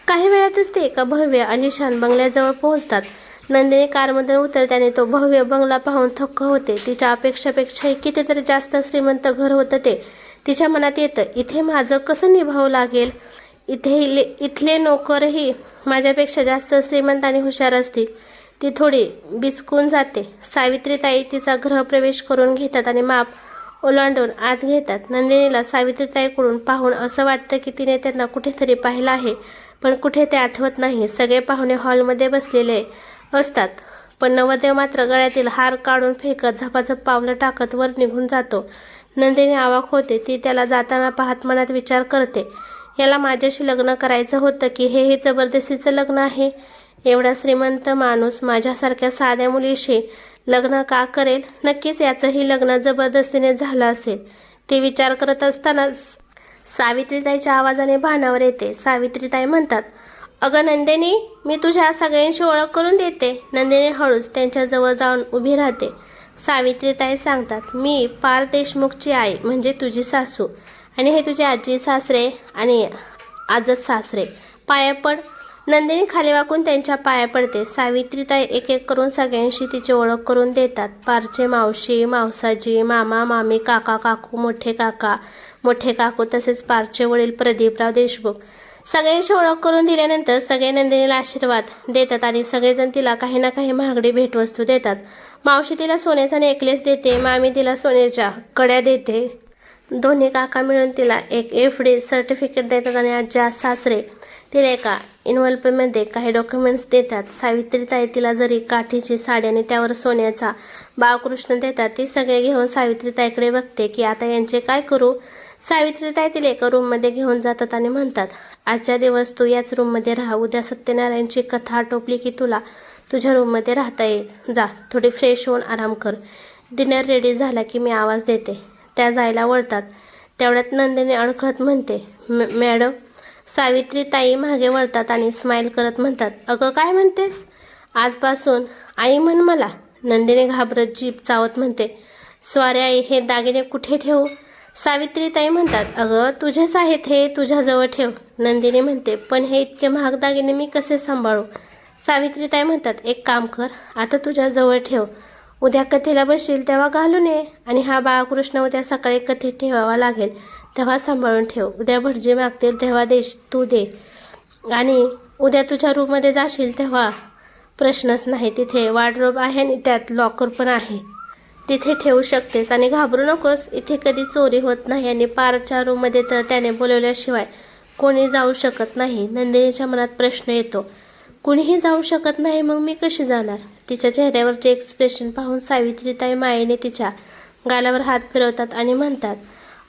काही वेळातच ते एका भव्य आलिशान बंगल्याजवळ पोहोचतात. नंदिनी कारमधून उतरते आणि तो भव्य बंगला पाहून थक्क होते. तिच्या अपेक्षापेक्षाही कितीतरी जास्त श्रीमंत घर होतं ते. तिच्या मनात येतं, इथे माझं कसं निभावं लागेल? इथले नोकरही माझ्यापेक्षा जास्त श्रीमंत आणि हुशार असतील. ती थोडी बिचकून जाते. सावित्रीताई तिचा गृहप्रवेश करून घेतात आणि माप ओलांडून आत घेतात. नंदिनीला सावित्रीताईकडून पाहून असं वाटतं की तिने त्यांना कुठेतरी पाहिलं आहे, पण कुठे ते आठवत नाही. सगळे पाहुणे हॉलमध्ये बसलेले असतात, पण नवरदेव मात्र गळ्यातील हार काढून फेकत झपाझप पावलं टाकत वर निघून जातो. नंदिनी अवाक होते. ती त्याला जाताना पाहत मनात विचार करते, याला माझ्याशी लग्न करायचं होतं की हे जबरदस्तीचं लग्न आहे? एवढा श्रीमंत माणूस माझ्यासारख्या साध्या मुलीशी लग्न का करेल? नक्कीच याचंही लग्न जबरदस्तीने झालं असेल. ती विचार करत असतानाच सावित्रीताईच्या आवाजाने भानावर येते. सावित्रीताई म्हणतात, अगं नंदिनी, मी तुझ्या सगळ्यांशी ओळख करून देते. नंदिनी हळूच त्यांच्याजवळ जाऊन उभी राहते. सावित्रीताई सांगतात, मी पार देशमुखची आई, म्हणजे तुझी सासू, आणि हे तुझे आजी सासरे आणि आजच सासरे. पाया पड. नंदिनी खाली वाकून त्यांच्या पाया पडते. सावित्रीताई एक एक करून सगळ्यांशी तिची ओळख करून देतात. पारचे मावशी, मावसाजी, मामा, मामी, काका, काकू, मोठे काकू, तसेच पारचे वडील प्रदीपराव देशमुख. सगळ्यांशी ओळख करून दिल्यानंतर सगळे नंदिनीला आशीर्वाद देतात आणि सगळेजण तिला काही ना काही महागडी भेटवस्तू देतात. मावशी तिला सोन्याचा नेकलेस देते, मामी तिला सोन्याच्या कड्या देते, दोन्ही काका मिळून तिला एक एफडी सर्टिफिकेट देतात आणि आजी सासरे तिला एका इन्व्हल्पमध्ये काही डॉक्युमेंट्स देतात. सावित्रीताई तिला जरी काठीची साडी आणि त्यावर सोन्याचा बाळकृष्ण देतात. ती सगळे घेऊन सावित्रीताईकडे बघते की आता यांचे काय करू. सावित्रीताई तिला एका रूममध्ये घेऊन जातात आणि म्हणतात, आजच्या दिवस तू याच रूममध्ये राहा. उद्या सत्यनारायणची कथा आटोपली की तुला तुझ्या रूममध्ये राहता येईल. जा, थोडी फ्रेश होऊन आराम कर. डिनर रेडी झाला की मी आवाज देते. त्या जायला वळतात. तेवढ्यात नंदिनी अडखळत म्हणते, मॅडम. सावित्रीताई मागे वळतात आणि स्माईल करत म्हणतात, अगं काय म्हणतेस? आजपासून आई म्हण मला. नंदिनी घाबरत जीभ चावत म्हणते, सॉरी आई, हे दागिने कुठे ठेवू? सावित्रीताई म्हणतात, अगं तुझेच आहेत, हे तुझ्याजवळ ठेव. नंदिनी म्हणते, पण हे इतके महाग दागिने मी कसे सांभाळू? सावित्रीताई म्हणतात, एक काम कर, आता तुझ्याजवळ ठेव. उद्या कथेला बसशील तेव्हा घालून ये, आणि हा बाळकृष्ण उद्या सकाळी कथेत ठेवावा लागेल तेव्हा सांभाळून ठेव. उद्या भटजी मागतील तेव्हा तू दे, आणि उद्या तुझ्या रूममध्ये जाशील तेव्हा प्रश्नच नाही. तिथे वार्डरोब आहे आणि त्यात लॉकर पण आहे, तिथे ठेवू शकतेस. आणि घाबरू नकोस, इथे कधी चोरी होत नाही आणि पारच्या रूममध्ये तर त्याने बोलवल्याशिवाय कोणी जाऊ शकत नाही. नंदिनीच्या मनात प्रश्न येतो, कुणीही जाऊ शकत नाही, मग मी कशी जाणार? तिच्या चेहऱ्यावरचे एक्सप्रेशन पाहून सावित्रीताई मायेने तिच्या गालावर हात फिरवतात आणि म्हणतात,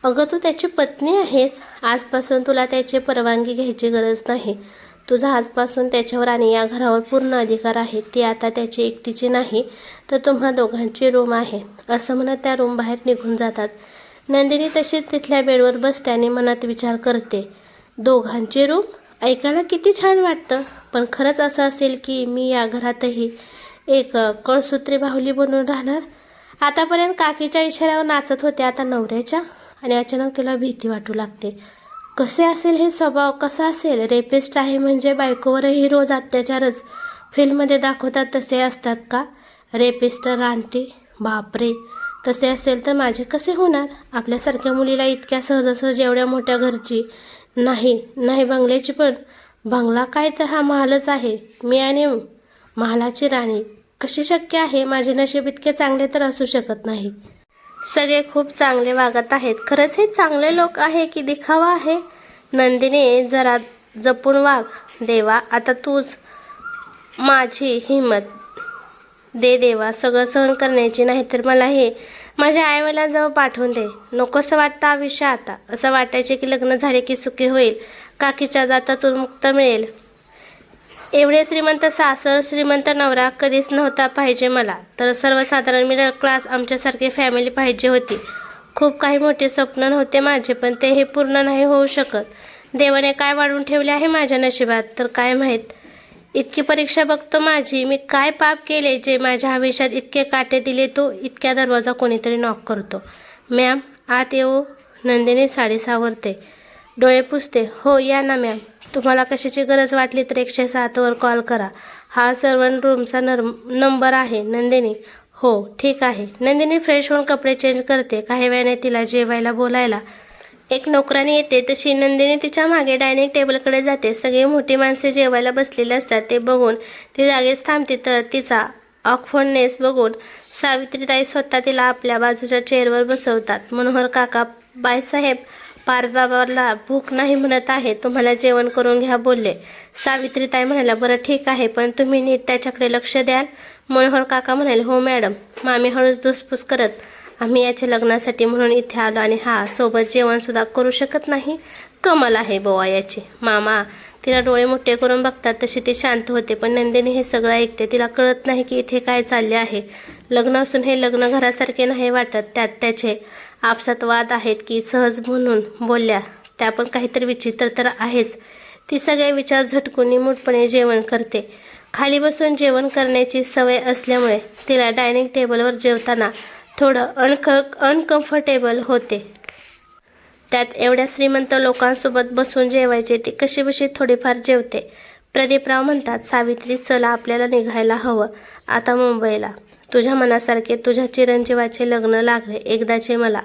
अगं तू त्याची पत्नी आहेस. आजपासून तुला त्याची परवानगी घ्यायची गरज नाही. तुझा आजपासून त्याच्यावर आणि या घरावर पूर्ण अधिकार आहे. ती आता त्याची एकटीची नाही, तर तुम्हा दोघांची रूम आहे. असं म्हणत त्या रूम बाहेर निघून जातात. नंदिनी तशीच तिथल्या बेडवर बसते आणि मनात विचार करते, दोघांची रूम? ऐकायला किती छान वाटतं, पण खरंच असं असेल की मी या घरातही एक कळसूत्री बाहुली बनून राहणार? आतापर्यंत काकीच्या इशाऱ्यावर नाचत होते, आता नवऱ्याच्या? आणि अचानक तिला भीती वाटू लागते. कसे असेल हे स्वभाव? कसा असेल? रेपिस्ट आहे म्हणजे बायकोवरही रोज अत्याचारच फिल्ममध्ये दाखवतात तसे असतात का? रेपिस्ट रानटी? बापरे, तसे असेल तर माझे कसे होणार? आपल्यासारख्या मुलीला इतक्या सहजासहज एवढ्या मोठ्या घरची नाही बंगल्याची पण. बंगला काय, तर हा महालच आहे. मी आणि महालाची राणी. कशी शक्य आहे? माझे नशीब इतके चांगले तर असू शकत नाही. सगळे खूप चांगले वागत आहेत. खरंच हे चांगले लोक आहे की दिखावा आहे? नंदिनी, जरा जपून वाग. देवा, आता तूच माझी हिंमत दे देवा, सगळं सहन करण्याची. नाहीतर मला हे माझ्या आईवडिलांजवळ पाठवून दे. नकोसं वाटतं आयुष्य आता. असं वाटायचे की लग्न झाले की सुखी होईल, काकीच्या जातातून मुक्त मिळेल. एवढे श्रीमंत सासर, श्रीमंत नवरा कधीच नव्हता पाहिजे मला. तर सर्वसाधारण मिडल क्लास आमच्यासारखी फॅमिली पाहिजे होती. खूप काही मोठे स्वप्न नव्हते माझे, पण ते हे पूर्ण नाही होऊ शकत. देवाने काय वाढवून ठेवले आहे माझ्या नशिबात तर काय माहीत. इतकी परीक्षा बघतो माझी. मी काय पाप केले जे माझ्या आयुष्यात इतके काटे दिले? तो इतक्या दरवाजा कोणीतरी नॉक करतो. मॅम, आत येऊ? नंदिनी साडी सावरते, डोळे पुसते. हो, या ना मॅम. तुम्हाला कशाची गरज वाटली तर 107 कॉल करा. हा सर्वंट रूमचा नंबर आहे. नंदिनी, हो ठीक आहे. नंदिनी फ्रेश होऊन कपडे चेंज करते. काही वेळाने तिला जेवायला बोलायला एक नोकरानी येते. तशी नंदिनी तिच्या मागे डायनिंग टेबलकडे जाते. सगळी मोठी माणसे जेवायला बसलेली असतात. ते बघून ती जागेच थांबते. तर तिचा ऑकवर्डनेस बघून सावित्रीताई स्वतः तिला आपल्या बाजूच्या चेअरवर बसवतात. मनोहर काका, बाईसाहेब पारबाबाला भूक नाही म्हणत आहे, तुम्हाला जेवण करून घ्या बोलले. सावित्रीताई म्हणाल्या, बरं ठीक आहे, पण तुम्ही नीट त्याच्याकडे लक्ष द्याल. मनोहर काका म्हणाले, हो मॅडम. मामी हळूच धुसफूस करत, आम्ही याच्या लग्नासाठी म्हणून इथे आलो आणि हा सोबत जेवण सुद्धा करू शकत नाही. कमाल आहे बोवा याची. मामा तिला डोळे मोठे करून बघतात तशी ती शांत होते. पण नंदिनी हे सगळं ऐकते. तिला कळत नाही की इथे काय चालले आहे. लग्न असून हे लग्न घरासारखे नाही वाटत. त्यात त्याचे आपसात वाद आहेत की सहज म्हणून बोलल्या त्या पण काहीतरी विचित्र तर आहेच. ती सगळे विचार झटकून निमूटपणे जेवण करते. खाली बसून जेवण करण्याची सवय असल्यामुळे तिला डायनिंग टेबलवर जेवताना थोडं अनकम्फर्टेबल होते. त्यात एवढ्या श्रीमंत लोकांसोबत बसून जेवायचे. ती कशीबशी थोडीफार जेवते. प्रदीपराव म्हणतात, सावित्री चला आपल्याला निघायला हवं आता मुंबईला. तुझ्या मनासारखे तुझ्या चिरंजीवाचे लग्न लागले एकदाचे मला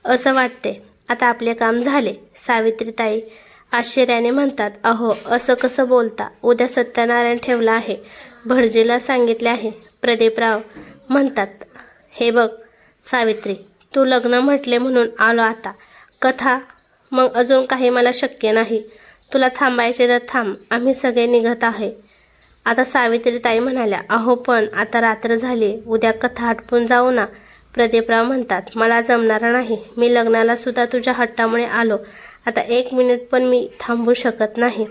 असं वाटते. आता आपले काम झाले. सावित्रीताई आश्चर्याने म्हणतात, अहो असं कसं बोलता? उद्या सत्यनारायण ठेवला आहे, भटजीला सांगितले आहे. प्रदीपराव म्हणतात, हे बघ सावित्री, तू लग्न म्हटले म्हणून आलो आता. कथा मग अजून काही मला शक्य नाही. तुला थांबायचे तर थांब, आम्ही सगळे निघत आहे. आता सावित्रीताई म्हणाल्या, अहो पण आता रात्र झाली, उद्या कथा आटपून जाऊ ना. प्रदीपराव म्हणतात, मला जमणार नाही. मी लग्नाला सुद्धा तुझ्या हट्टामुळे आलो. आता 1 मिनिट पण मी थांबू शकत नाही.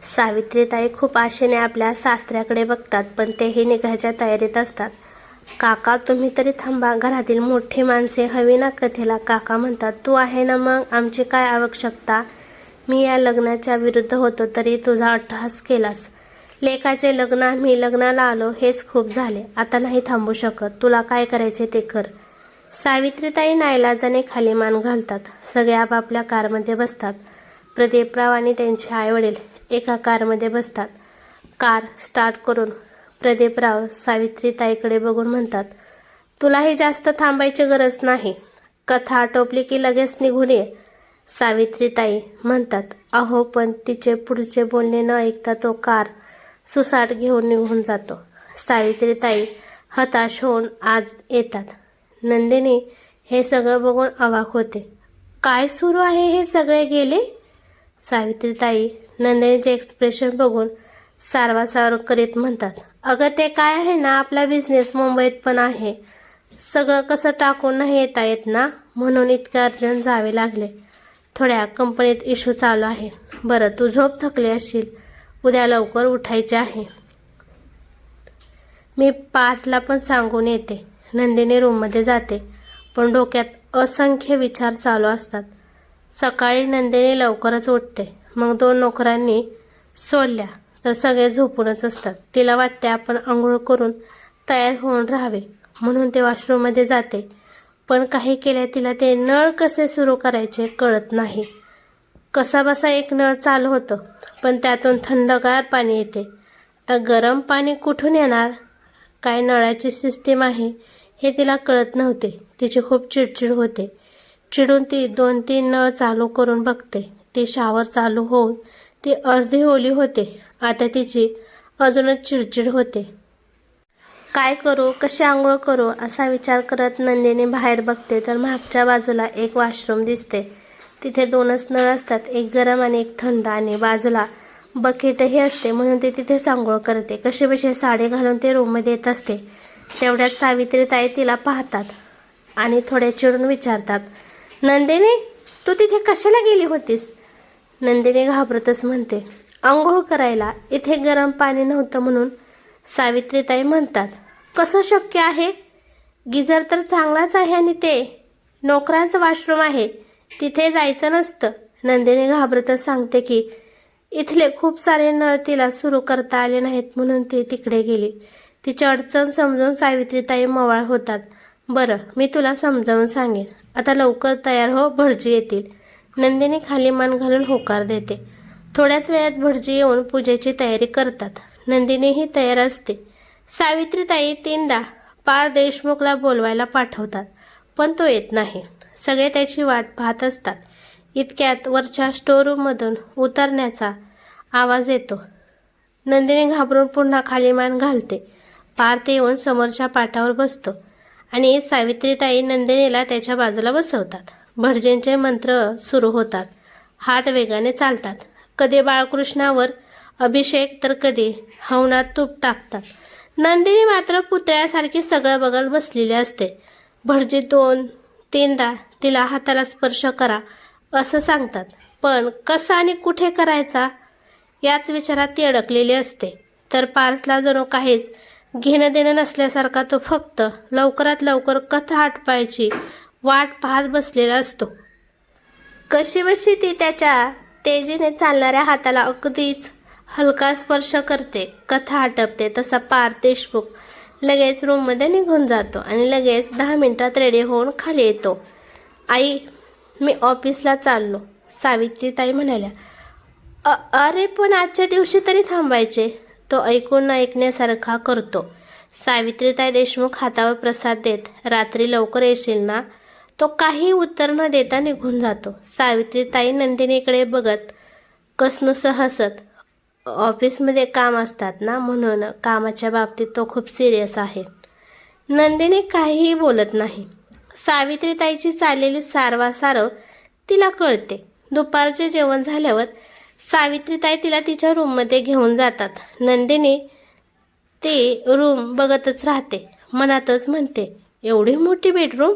सावित्रीताई खूप आशेने आपल्या सासऱ्याकडे बघतात, पण तेही निघायच्या तयारीत असतात. काका तुम्ही तरी थांबा, घरातील मोठी माणसे हवी ना कथेला. काका म्हणतात, तू आहे ना, मग आमची काय आवश्यकता? मी या लग्नाच्या विरुद्ध होतो तरी तुझा अट्टहास केलास. लेकाचे लग्न, आम्ही लग्नाला आलो हेच खूप झाले. आता नाही थांबू शकत. तुला काय करायचे ते कर. सावित्रीताई नाईलाजाने खाली मान घालतात. सगळे आपापल्या कारमध्ये बसतात. प्रदीपराव आणि त्यांचे आईवडील एका कारमध्ये बसतात. कार स्टार्ट करून प्रदीपराव सावित्रीताईकडे बघून म्हणतात, तुलाही जास्त थांबायची गरज नाही. कथा आटोपली की लगेच निघून ये. सावित्रीताई म्हणतात, अहो पण तिचे पुढचे बोलणे न ऐकता तो कार सुसाट घेऊन निघून जातो. सावित्रीताई हताश होऊन आज येतात. नंदिनी हे सगळं बघून अवाक होते. काय सुरू आहे हे सगळे गेले? सावित्रीताई नंदिनीचे एक्सप्रेशन बघून सारवासार करीत म्हणतात, अगं ते काय आहे ना, आपला बिझनेस मुंबईत पण आहे. सगळं कसं टाकून नाही येता येत ना, म्हणून इतकं अर्जंट जावे लागले. थोड्या कंपनीत इश्यू चालू आहे. बरं तू झोप थकली असशील, उद्या लवकर उठायचे आहे. मी 5ला पण सांगून येते. नंदिनी रूममध्ये जाते, पण डोक्यात असंख्य विचार चालू असतात. सकाळी नंदिनी लवकरच उठते. मग 2 नोकरांनी सोडल्या तर सगळे झोपूनच असतात. तिला वाटते आपण आंघोळ करून तयार होऊन राहावे, म्हणून ते वॉशरूममध्ये जाते. पण काही केल्या तिला ते नळ कसे सुरू करायचे कळत नाही. कसाबसा एक नळ चालू होतं, पण त्यातून थंडगार पाणी येते. आता गरम पाणी कुठून येणार? काय नळाची सिस्टीम आहे हे तिला कळत नव्हते. तिची खूप चिडचिड होते. चिडून ती 2-3 नळ चालू करून बघते. ती शावर चालू होऊन ती अर्धी ओली होते. आता तिची अजूनच चिडचिड होते. काय करू, कशी आंघोळ करू असा विचार करत नंदिनी बाहेर बघते तर मागच्या बाजूला एक वॉशरूम दिसते. तिथे 2च नळ असतात, एक गरम आणि एक थंड, आणि बाजूला बकेटही असते. म्हणून ती तिथेच आंघोळ करते. कशीबशी साडी घालून ते रूममध्ये येत असते. तेवढ्यात सावित्रीताई तिला पाहतात आणि थोडे चिडून विचारतात, नंदिनी तू तिथे कशाला गेली होतीस? नंदिनी घाबरतच म्हणते, आंघोळ करायला. इथे गरम पाणी नव्हतं म्हणून. सावित्रीताई म्हणतात, कसं शक्य आहे? गिझर तर चांगलाच आहे आणि ते नोकरांचं वॉशरूम आहे, तिथे जायचं नसतं. नंदिनी घाबरतच सांगते की इथले खूप सारे नळ तिला सुरू करता आले नाहीत म्हणून ती तिकडे गेली. तिची अडचण समजून सावित्रीताई मवाळ होतात. बरं मी तुला समजावून सांगेन. आता लवकर तयार हो, भटजी येतील. नंदिनी खाली मान घालून होकार देते. थोड्याच वेळात भटजी येऊन पूजेची तयारी करतात. नंदिनीही तयार असते. सावित्रीताई 3दा पार देशमुखला बोलवायला पाठवतात, पण तो येत नाही. सगळे त्याची वाट पाहत असतात. इतक्यात वरच्या स्टोअररूममधून उतरण्याचा आवाज येतो. नंदिनी घाबरून पुन्हा खाली मान घालते. पार ते येऊन समोरच्या पाटावर बसतो. आणि सावित्रीताई नंदिनीला त्याच्या बाजूला बसवतात. भटजींचे मंत्र सुरू होतात. हात वेगाने चालतात. कधी बाळकृष्णावर अभिषेक तर कधी हवनात तूप टाकतात. नंदिनी मात्र पुतळ्यासारखी सगळं बघत बसलेली असते. भटजी 2-3दा तिला हाताला स्पर्श करा असं सांगतात, पण कसा आणि कुठे करायचा याच विचारात ती अडकलेली असते. तर पार्थला जणू काहीच घेणं देणं नसल्यासारखा तो फक्त लवकरात लवकर कथा आटपायची वाट पाहत बसलेला असतो. कशीबशी ती त्याच्या तेजीने चालणाऱ्या हाताला अगदीच हलका स्पर्श करते. कथा आटपते तसा पार्थ देशमुख लगेच रूममध्ये निघून जातो आणि लगेच 10 मिनिटात रेडी होऊन खाली येतो. आई, मी ऑफिसला चाललो, सावित्रीताई म्हणाल्या. अरे पण आजच्या दिवशी तरी थांबायचे. तो ऐकून न ऐकण्यासारखा करतो. सावित्रीताई देशमुख हातावर प्रसाद देत, रात्री लवकर येशील ना. तो काही उत्तर न देता निघून जातो. सावित्रीताई नंदिनीकडे बघत कसनुसं हसत, ऑफिसमध्ये काम असतात ना, म्हणून कामाच्या बाबतीत तो खूप सिरियस आहे. नंदिनी काहीही बोलत नाही. सावित्रीताईची चाललेली सारवासारव तिला कळते. दुपारचे जेवण झाल्यावर सावित्रीताई तिला तिच्या रूममध्ये घेऊन जातात. नंदिनी ती रूम बघतच राहते. मनातच म्हणते, एवढी मोठी बेडरूम.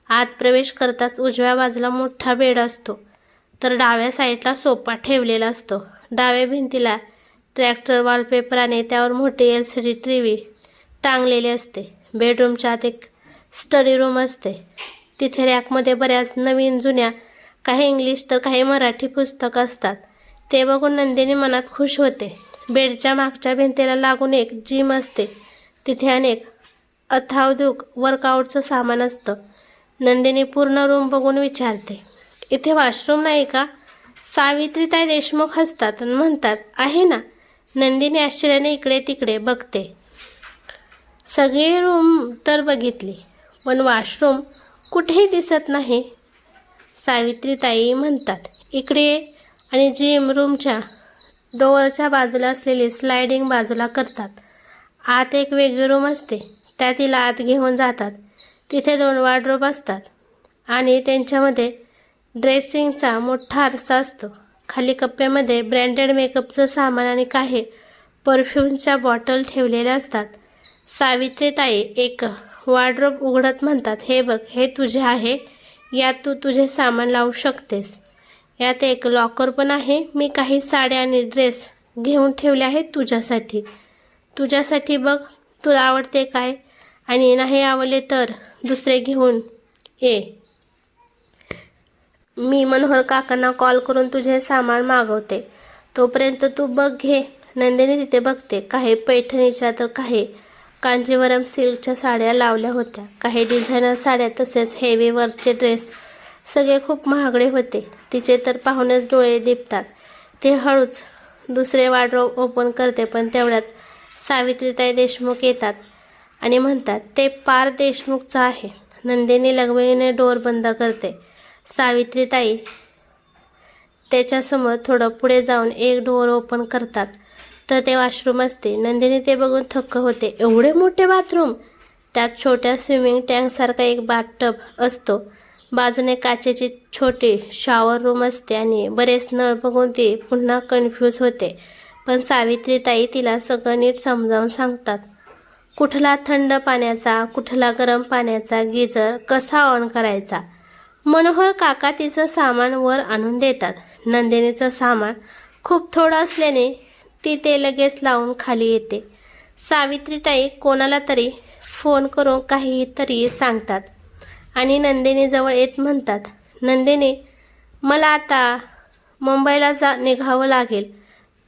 आत प्रवेश करताच उजव्या बाजूला मोठा बेड असतो, तर डाव्या साईडला सोफा ठेवलेला असतो. डाव्या भिंतीला ट्रॅक्टर वॉलपेपर आणि त्यावर मोठी LCD टीव्ही टांगलेली असते. बेडरूमच्या आत एक स्टडी रूम असते. तिथे रॅकमध्ये बऱ्याच नवीन जुन्या, काही इंग्लिश तर काही मराठी पुस्तकं असतात. ते बघून नंदिनी मनात खुश होते. बेडच्या मागच्या भिंतीला लागून एक जिम असते. तिथे अनेक अथावधूक वर्कआउटचं सामान असतं. नंदिनी पूर्ण रूम बघून विचारते, इथे वॉशरूम नाही का. सावित्रीताई देशमुख हसतात आणि म्हणतात, आहे ना. नंदिनी आश्चर्याने इकडे तिकडे बघते. सगळी रूम तर बघितली, पण वॉशरूम कुठेही दिसत नाही. सावित्रीताई म्हणतात, इकडे आणि जिम रूमच्या डोअरच्या बाजूला असलेली स्लायडिंग बाजूला करतात. आत एक वेगळी रूम असते. त्या तिला आत घेऊन जातात. तिथे 2 वॉर्डरोब असतात आणि त्यांच्यामध्ये ड्रेसिंगचा मोठा आरसा असतो. खाली कप्प्यामध्ये ब्रँडेड मेकअपचं सामान आणि काही परफ्यूमच्या बॉटल ठेवलेल्या असतात. सावित्रीताई एक वॉर्डरोब उघडत म्हणतात, हे बघ, हे तुझे आहे. यात तू तुझे सामान लावू शकतेस. यात एक लॉकर पण आहे. मी काही साड्या आणि ड्रेस घेऊन ठेवले आहेत तुझ्यासाठी. तुझ्यासाठी बघ, तुला आवडते काय, आणि नाही आवडले तर दुसरे घेऊन ये. मी मनोहर काकांना कॉल करून तुझे सामान मागवते. तोपर्यंत तू बघ घे. नंदिनी तिथे बघते. काही पैठणीच्या तर काही कांजीवरम सिल्कच्या साड्या लावल्या होत्या. काही डिझायनर साड्या, तसेच हेवी वर्कचे ड्रेस. सगळे खूप महागडे होते. तिचे तर पाहूनच डोळे दिपतात. ते हळूच दुसरे वॉर्डरोब ओपन करते, पण तेवढ्यात सावित्रीताई देशमुख येतात आणि म्हणतात, ते पार्थ देशमुखचं आहे. नंदिनी लगबगीने डोअर बंद करते. सावित्रीताई त्याच्यासमोर थोडं पुढे जाऊन एक डोअर ओपन करतात, तर ते वॉशरूम असते. नंदिनी ते बघून थक्क होते. एवढे मोठे बाथरूम. त्यात छोट्या स्विमिंग टँकसारखा एक बाथटब असतो. बाजूने काचेची छोटी शॉवर रूम असते आणि बरेच नळ बघून ती पुन्हा कन्फ्यूज होते. पण सावित्रीताई तिला सगळं नीट समजावून सांगतात. कुठला थंड पाण्याचा, कुठला गरम पाण्याचा गिझर कसा ऑन करायचा. मनोहर काका तिचं सामान वर आणून देतात. नंदिनीचं सामान खूप थोडं असल्याने ती ते लगेच लावून खाली येते. सावित्रीताई कोणाला तरी फोन करून काहीतरी सांगतात आणि नंदिनीजवळ येत म्हणतात, नंदिनी, मला आता मुंबईला निघावं लागेल.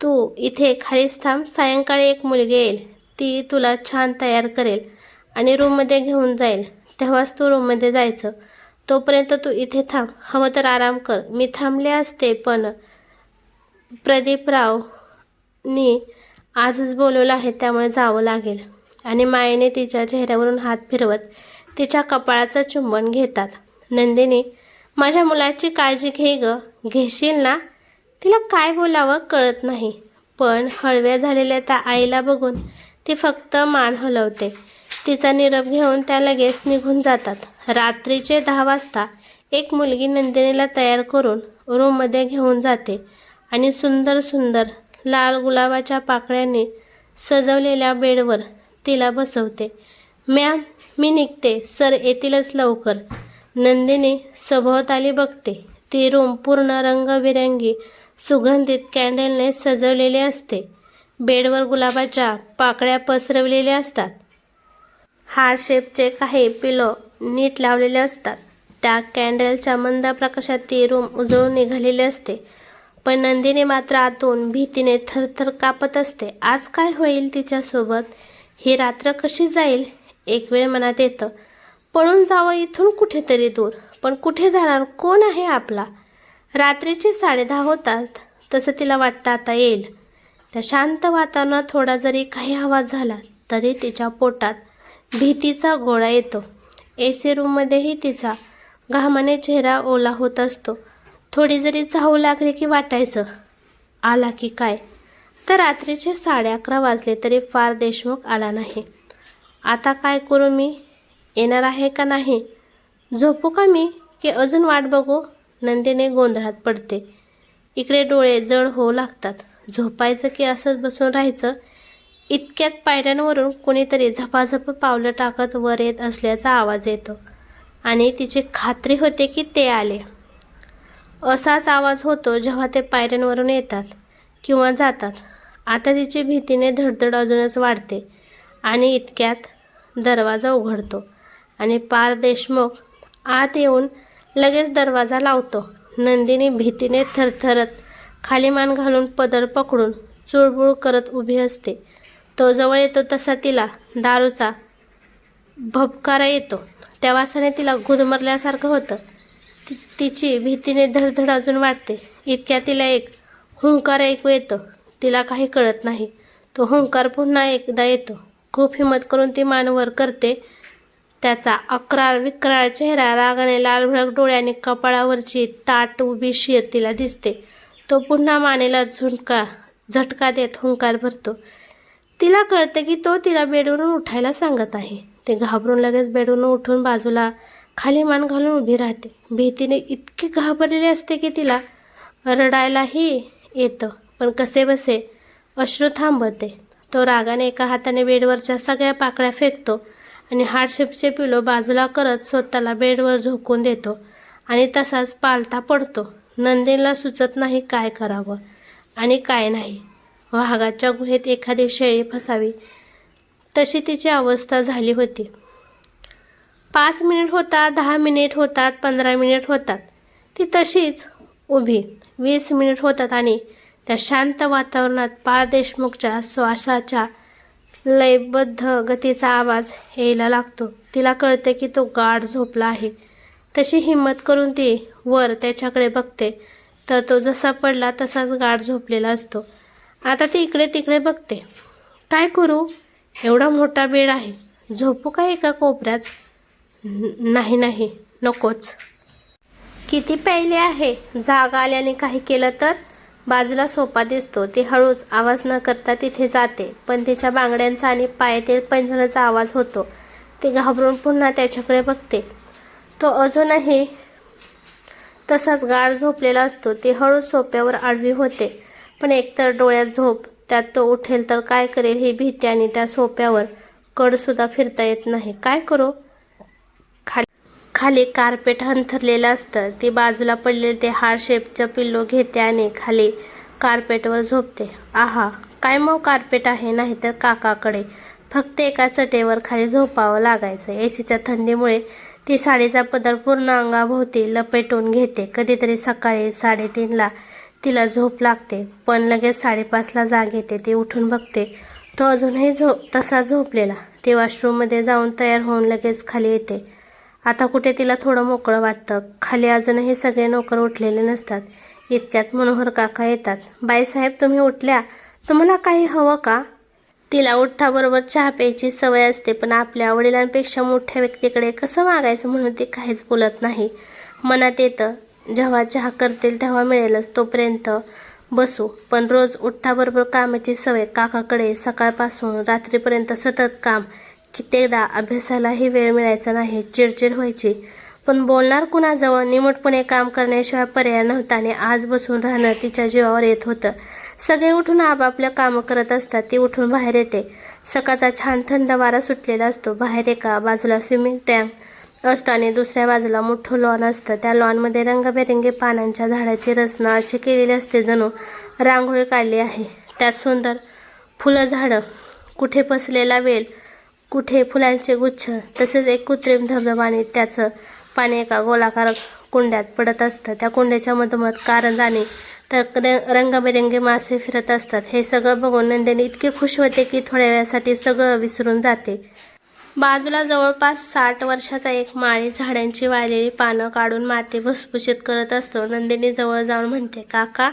तू इथे खालीच थांब. सायंकाळी एक मुलगी येईल. ती तुला छान तयार करेल आणि रूममध्ये घेऊन जाईल. तेव्हाच तू रूममध्ये जायचं. तोपर्यंत तू इथे थांब. हवं तर आराम कर. मी थांबले असते, पण प्रदीपरावनी आजच बोलवलं आहे, त्यामुळे जावं लागेल. आणि मायेने तिच्या चेहऱ्यावरून हात फिरवत तिच्या कपाळाचं चुंबन घेतात. नंदिनी, माझ्या मुलाची काळजी घे गं. घेशील ना. तिला काय बोलावं कळत नाही, पण हळव्या झालेल्या त्या आईला बघून ती फक्त मान हलवते. तिचा निरोप घेऊन त्या लगेच निघून जातात. रात्रीचे 10 वाजता एक मुलगी नंदिनीला तयार करून रूममध्ये घेऊन जाते आणि सुंदर सुंदर लाल गुलाबाच्या पाकळ्यांनी सजवलेल्या बेडवर तिला बसवते. मॅम, मी निघते, सर येतीलच लवकर. नंदिनी सभोवताली बघते. ती रूम पूर्ण रंगबिरंगी सुगंधित कॅन्डलने सजवलेली असते. बेडवर गुलाबाच्या पाकळ्या पसरवलेल्या असतात. हार्ट शेपचे काही पिलो नीट लावलेले असतात. त्या कॅन्डलच्या मंद प्रकाशात ती रूम उजळून निघालेली असते. पण नंदिनी मात्र आतून भीतीने थरथर कापत असते. आज काय होईल तिच्यासोबत? ही रात्र कशी जाईल? एक वेळ मनात येतं, पळून जावं इथून कुठेतरी दूर. पण कुठे जाणार? कोण आहे आपला? रात्रीचे 10:30 होतात. तसं तिला वाटतं आता येईल. त्या शांत वातावरणात थोडा जरी काही आवाज झाला तरी तिच्या पोटात भीतीचा गोळा येतो. AC रूममध्येही तिचा घामाने चेहरा ओला होत असतो. थोडी जरी चाहू लागली की वाटायचं, आला की काय? तर रात्रीचे 11:30 वाजले तरी फार देशमुख आला नाही. आता काय करू मी? येणार आहे का नाही? झोपू का मी की अजून वाट बघू? नंदिनी गोंधळात पडते. इकडे डोळे जड होऊ लागतात. झोपायचं की असंच बसून राहायचं? इतक्यात पायऱ्यांवरून कोणीतरी झपाझप पावलं टाकत वर येत असल्याचा आवाज येतो आणि तिची खात्री होते की ते आले. असाच आवाज होतो जेव्हा ते पायऱ्यांवरून येतात किंवा जातात. आता तिची भीतीने धडधड अजूनच वाढते आणि इतक्यात दरवाजा उघडतो आणि पार देशमुख आत येऊन लगेच दरवाजा लावतो. नंदिनी भीतीने थरथरत खाली मान घालून पदर पकडून चुळबुळ करत उभी असते. तो जवळ येतो तसा तिला दारूचा भपकारा येतो. त्या वासाने तिला गुदमरल्यासारखं होतं. तिची भीतीने धडधड अजून वाढते. इतक्या तिला एक हुंकार ऐकू येतो. तिला काही कळत नाही. तो हुंकार पुन्हा एकदा येतो. खूप हिंमत करून ती मान वर करते. त्याचा अक्राळ विक्राळ चेहरा, रागाने लालभडक डोळे आणि कपाळावरची ताठ उभी शीर तिला दिसते. तो पुन्हा मानेला झटका देत हुंकार भरतो. तिला कळतं की तो तिला बेडवरून उठायला सांगत आहे. ते घाबरून लगेच बेडवरून उठून बाजूला खाली मान घालून उभी राहते. भीतीने इतकी घाबरलेली असते की तिला रडायलाही येतं. पण कसेबसे अश्रू थांबवते. तो रागाने एका हाताने बेडवरच्या सगळ्या पाकळ्या फेकतो आणि हार्टशेपचे पिलो बाजूला करत स्वतःला बेडवर झोकून देतो आणि तसाच पालथा पडतो. नंदिनीला सुचत नाही काय करावं आणि काय नाही. वाघाच्या गुहेत एखादी शेळी फसावी तशी तिची अवस्था झाली होती. 5 मिनिट होतात, 10 मिनिट होतात, 15 मिनिट होतात. ती तशीच उभी. 20 मिनिट होतात आणि त्या शांत वातावरणात पार देशमुखच्या श्वासाच्या लयबद्ध गतीचा आवाज यायला लागतो. तिला कळते की तो गाढ झोपला आहे. तशी हिंमत करून ती वर त्याच्याकडे बघते तर तो जसा पडला तसाच गाढ झोपलेला असतो. आता ती इकडे तिकडे बघते. काय करू? एवढा मोठा बेड आहे. झोपू का एका कोपऱ्यात? नाही, नकोच. किती प्यायले आहे? जागा आल्याने काही केलं तर? बाजूला सोफा दिसतो. ती हळूच आवाज न करता तिथे जाते. पण तिच्या बांगड्यांचा आणि पायातील पैंजणाचा आवाज होतो. ती घाबरून पुन्हा त्याच्याकडे बघते. तो अजूनही तसाच गाढ झोपलेला असतो. ती हळूच सोफ्यावर आडवी होते. पण एकतर डोळ्यात झोप, त्यात तो उठेल तर काय करेल ही भीती आणि त्या सोफ्यावर कडसुद्धा फिरता येत नाही. काय करू? खाली कार्पेट अंथरलेलं असतं. ती बाजूला पडलेले ते हार्ट शेपचं पिल्लो घेते आणि खाली कार्पेटवर झोपते. आहा, काय मग कार्पेट आहे. नाहीतर काकाकडे फक्त एका चटेवर खाली झोपावं लागायचं. एसीच्या थंडीमुळे ती साडीचा पदर पूर्ण अंगाभोवती लपेटून घेते. कधीतरी सकाळी 3:30ला तिला झोप लागते. पण लगेच 5:30ला जाग येते. ती उठून बघते. तो अजूनही तसा झोपलेला. ती वॉशरूममध्ये जाऊन तयार होऊन लगेच खाली येते. आता कुठे तिला थोडं मोकळं वाटतं. खाली अजूनही सगळे नोकर उठलेले नसतात. इतक्यात मनोहर काका येतात. बाईसाहेब, तुम्ही उठल्या? तुम्हाला काही हवं का? तिला उठल्याबरोबर चहा प्यायची सवय असते. पण आपल्या वडिलांपेक्षा मोठ्या व्यक्तीकडे कसं मागायचं म्हणून ती काहीच बोलत नाही. मनात येतं, जेव्हा चहा करतील तेव्हा मिळेलच, तोपर्यंत बसू. पण रोज उठल्याबरोबर कामाची सवय. काकाकडे सकाळपासून रात्रीपर्यंत सतत काम. कित्येकदा अभ्यासालाही वेळ मिळायचा नाही, चिडचिड व्हायची. पण बोलणार कुणाजवळ? निमूटपणे काम करण्याशिवाय पर्याय नव्हता आणि आज बसून राहणं तिच्या जीवावर येत होतं. सगळे उठून आपापल्या कामं करत असतात. ती उठून बाहेर येते. सकाळचा छान थंड वारा सुटलेला असतो. बाहेर एका बाजूला स्विमिंग टँक असतो आणि दुसऱ्या बाजूला मोठं लॉन असतं. त्या लॉनमध्ये रंगबेरंगी पानांच्या झाडाची रचना अशी केलेली असते जणू रांगोळी काढली आहे. त्यात सुंदर फुलं झाडं, कुठे पसलेला वेल, कुठे फुलांचे गुच्छ, तसेच एक कृत्रिम धबधबा आणि त्याचं पाणी एका गोलाकार कुंड्यात पडत असतं. त्या कुंड्याच्या मधोमध कारंजाने तर रंगबेरंगी मासे फिरत असतात. हे सगळं बघून नंदिनी इतकी खुश होते की थोड्या वेळासाठी सगळं विसरून जाते. बाजूला जवळपास 60 वर्षाचा एक माळी झाडांची वाळलेली पानं काढून माती भुसभुशीत करत असतो. नंदिनी जवळ जाऊन म्हणते, काका,